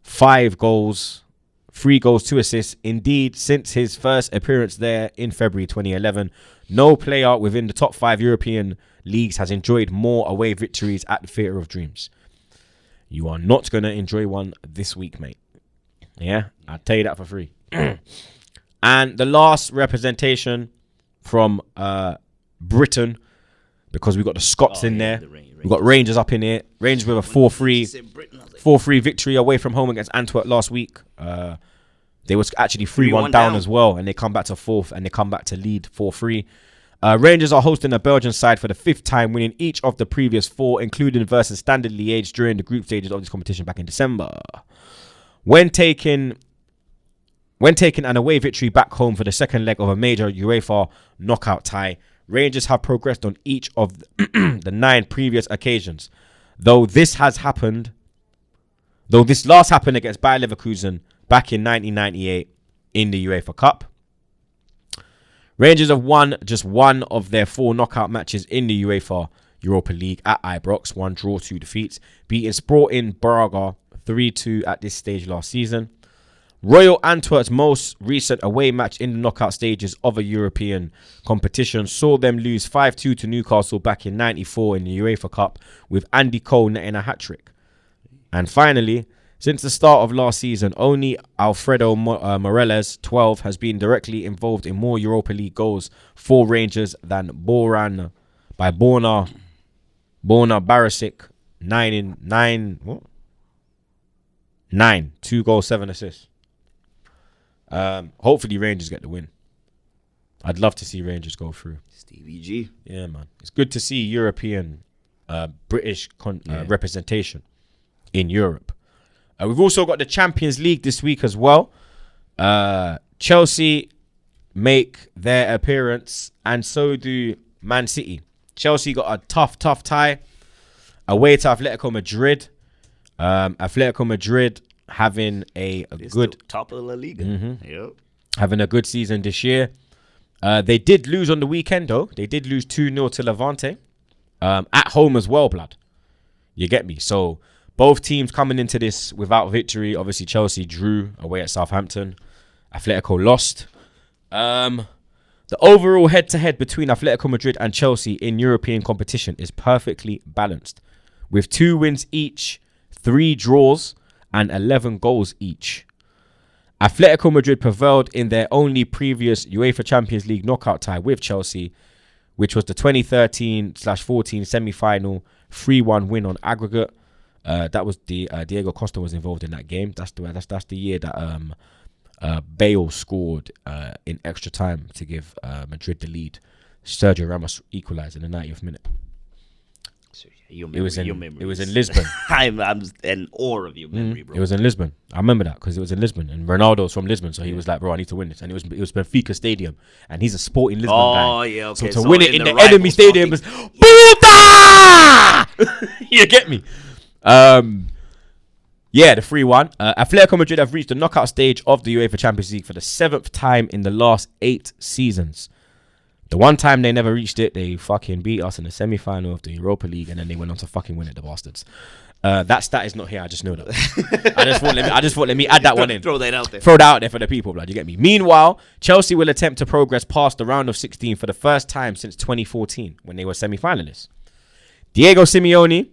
5 goals, 3 goals, 2 assists. Indeed, since his first appearance there in February 2011, no player within the top 5 European leagues has enjoyed more away victories at the Theatre of Dreams. You are not going to enjoy one this week, mate. Yeah, I'll tell you that for free. And the last representation from Britain, because we've got the Scots in there. We've got Rangers up in here. Rangers with a 4-3 victory away from home against Antwerp last week. They was actually 3-1 down as well, and they come back to 4th, and they come back to lead 4-3. Rangers are hosting a Belgian side for the 5th time, winning each of the previous 4, including versus Standard Liège during the group stages of this competition back in December. When taking an away victory back home for the second leg of a major UEFA knockout tie, Rangers have progressed on each of the 9 previous occasions. Though this last happened against Bayer Leverkusen back in 1998 in the UEFA Cup. Rangers have won just one of their 4 knockout matches in the UEFA Europa League at Ibrox, 1 draw, 2 defeats, beating Sporting Braga 3-2 at this stage last season. Royal Antwerp's most recent away match in the knockout stages of a European competition saw them lose 5-2 to Newcastle back in 94 in the UEFA Cup, with Andy Cole netting a hat-trick. And finally, since the start of last season, only Alfredo Morelos, 12, has been directly involved in more Europa League goals for Rangers than Borna Barisic, 9, 2 goals, 7 assists. Hopefully Rangers get the win. I'd love to see Rangers go through. Stevie G. Yeah, man. It's good to see European, British representation in Europe. We've also got the Champions League this week as well. Chelsea make their appearance, and so do Man City. Chelsea got a tough tie away to Atletico Madrid. Atletico Madrid having a good top of La Liga. Yep. Having a good season this year. They did lose on the weekend though. They did lose 2-0 to Levante. At home as well, blood. You get me? So both teams coming into this without victory. Obviously Chelsea drew away at Southampton. Atletico lost. The overall head-to-head between Atletico Madrid and Chelsea in European competition is perfectly balanced, with 2 wins each, 3 draws, and 11 goals each. Atletico Madrid prevailed in their only previous UEFA Champions League knockout tie with Chelsea, which was the 2013/14 semi-final 3-1 win on aggregate. That was the Diego Costa was involved in that game. That's the year that Bale scored in extra time to give Madrid the lead. Sergio Ramos equalised in the 90th minute. It was in Lisbon. I'm in awe of your memory, bro. It was in Lisbon. I remember that because it was in Lisbon, and Ronaldo's from Lisbon, so he was like, "Bro, I need to win this." And it was Benfica Stadium, and he's a Sporting Lisbon guy. Oh yeah, okay. So to win it in the enemy stadium was Puta! You get me? Yeah, the 3-1. Atletico Madrid have reached the knockout stage of the UEFA Champions League for the 7th time in the last 8 seasons. The one time they never reached it, they fucking beat us in the semi-final of the Europa League, and then they went on to fucking win it, the bastards. That stat is not here. I just know that. I just thought let me add that one in. Throw that out there. Throw that out there for the people, blood. You get me? Meanwhile, Chelsea will attempt to progress past the round of 16 for the first time since 2014 when they were semi-finalists. Diego Simeone,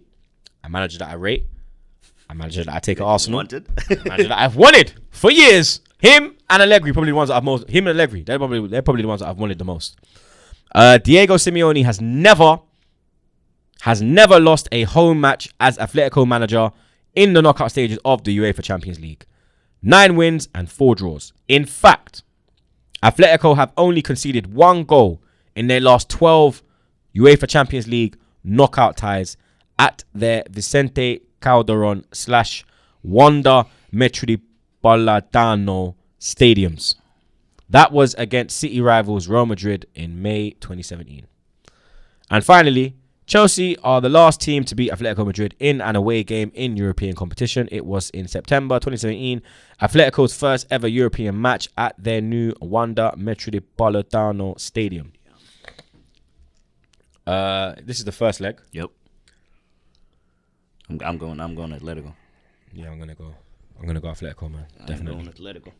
a manager that I rate, a manager that I take at Arsenal, a manager that I've wanted for years. Him and Allegri, probably the ones that I've most. Him and Allegri, they're probably the ones that I've wanted the most. Diego Simeone has never lost a home match as Atletico manager in the knockout stages of the UEFA Champions League. 9 wins and 4 draws. In fact, Atletico have only conceded 1 goal in their last 12 UEFA Champions League knockout ties at their Vicente Calderon / Wanda Metropolitano stadiums. That was against City rivals Real Madrid in May 2017. And finally, Chelsea are the last team to beat Atletico Madrid in an away game in European competition. It was in September 2017, Atletico's first ever European match at their new Wanda Metropolitano stadium. This is the first leg. Yep. I'm going Atletico. Yeah, I'm gonna go Atletico, man. Definitely. I'm going Atletico.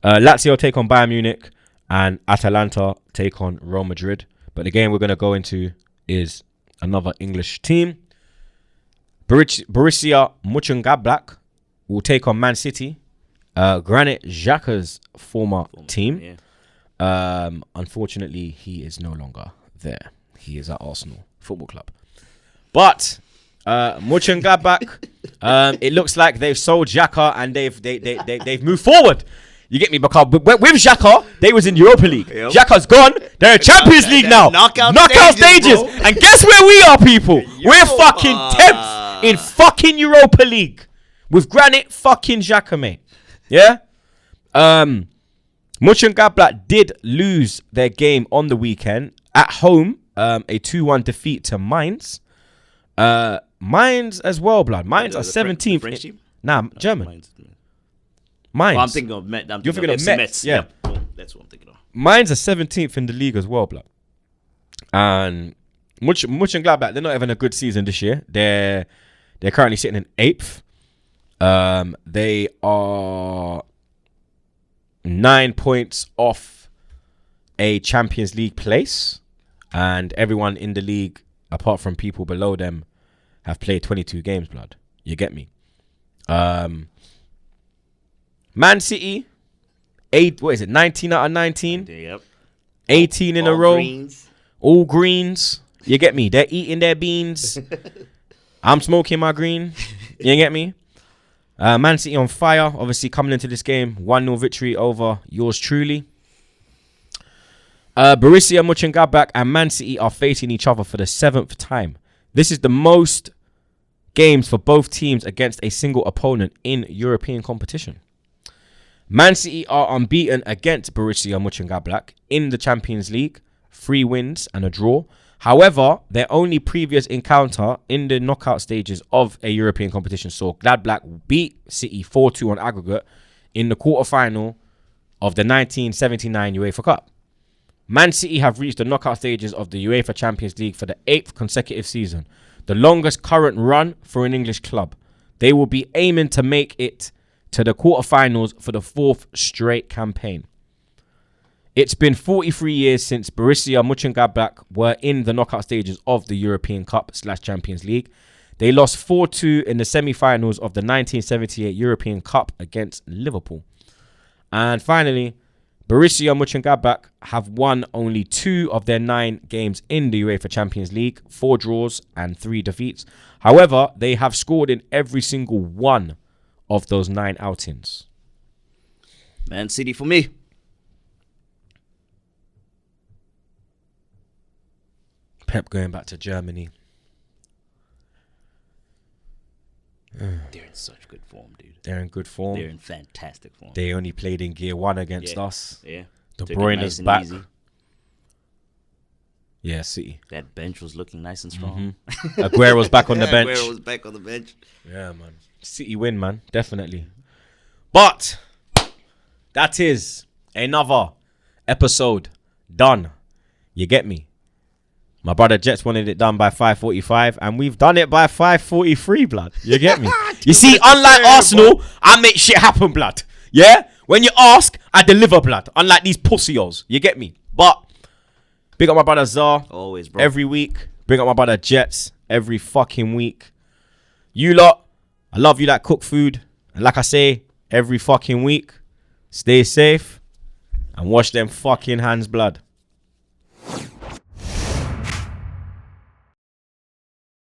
Lazio take on Bayern Munich, and Atalanta take on Real Madrid. But the game we're gonna go into is another English team. Borussia Mönchengladbach will take on Man City. Granit Xhaka's former team. Yeah. Unfortunately, he is no longer there. He is at Arsenal Football Club. But Mönchengladbach, it looks like they've sold Xhaka and they've moved forward. You get me? Because with Xhaka, they was in Europa League. Yep. Xhaka's gone. They're in Champions League now. Knockout stages. And guess where we are, people? We're fucking 10th in fucking Europa League with Granit fucking Xhaka, mate. Yeah? Mönchengladbach did lose their game on the weekend at home. A 2-1 defeat to Mainz. Mine's as well, blood. Mine's are The French 17th. French team? Nah, German. Mine's. Mine's. Oh, I'm thinking of Met. You're thinking of FC Mets, yeah. Yep. Oh, that's what I'm thinking of. Mine's a 17th in the league as well, blood. And much and Gladbach, they're not having a good season this year. They're currently sitting in 8th. They are 9 points off a Champions League place, and everyone in the league, apart from people below them, have played 22 games, blood. You get me? Man City, 19 out of 19? Yep. 18 in a All row. greens. All greens. You get me? They're eating their beans. I'm smoking my green. You get me? Man City on fire. Obviously, coming into this game, 1-0 victory over yours truly. Borussia Mönchengladbach and Man City are facing each other for the 7th time. This is the most games for both teams against a single opponent in European competition. Man City are unbeaten against Borussia Mönchengladbach in the Champions League, 3 wins and a draw. However, their only previous encounter in the knockout stages of a European competition saw Gladbach beat City 4-2 on aggregate in the quarterfinal of the 1979 UEFA Cup. Man City have reached the knockout stages of the UEFA Champions League for the 8th consecutive season, the longest current run for an English club. They will be aiming to make it to the quarterfinals for the 4th straight campaign. It's been 43 years since Borussia Mönchengladbach were in the knockout stages of the European Cup/Champions League. They lost 4-2 in the semi-finals of the 1978 European Cup against Liverpool. And finally, Borussia Mönchengladbach have won only 2 of their 9 games in the UEFA Champions League, 4 draws and 3 defeats. However, they have scored in every single one of those 9 outings. Man City for me. Pep going back to Germany. They're in such good form, dude. They're in good form. They're in fantastic form. They only played in Gear 1 against us. Yeah. De Took it Bruyne nice is and back. easy. Yeah, City. That bench was looking nice and strong. Aguero's back on the bench. Aguero was back on the bench. Yeah, man. City win, man. Definitely. But that is another episode done. You get me? My brother Jets wanted it done by 5:45, and we've done it by 5:43, blood. You get me? You see, unlike Arsenal, I make shit happen, blood. Yeah? When you ask, I deliver, blood. Unlike these pussios. You get me? But big up my brother Zar. Always, bro. Every week. Big up my brother Jets. Every fucking week. You lot, I love you that cook food. And like I say, every fucking week, stay safe and wash them fucking hands, blood.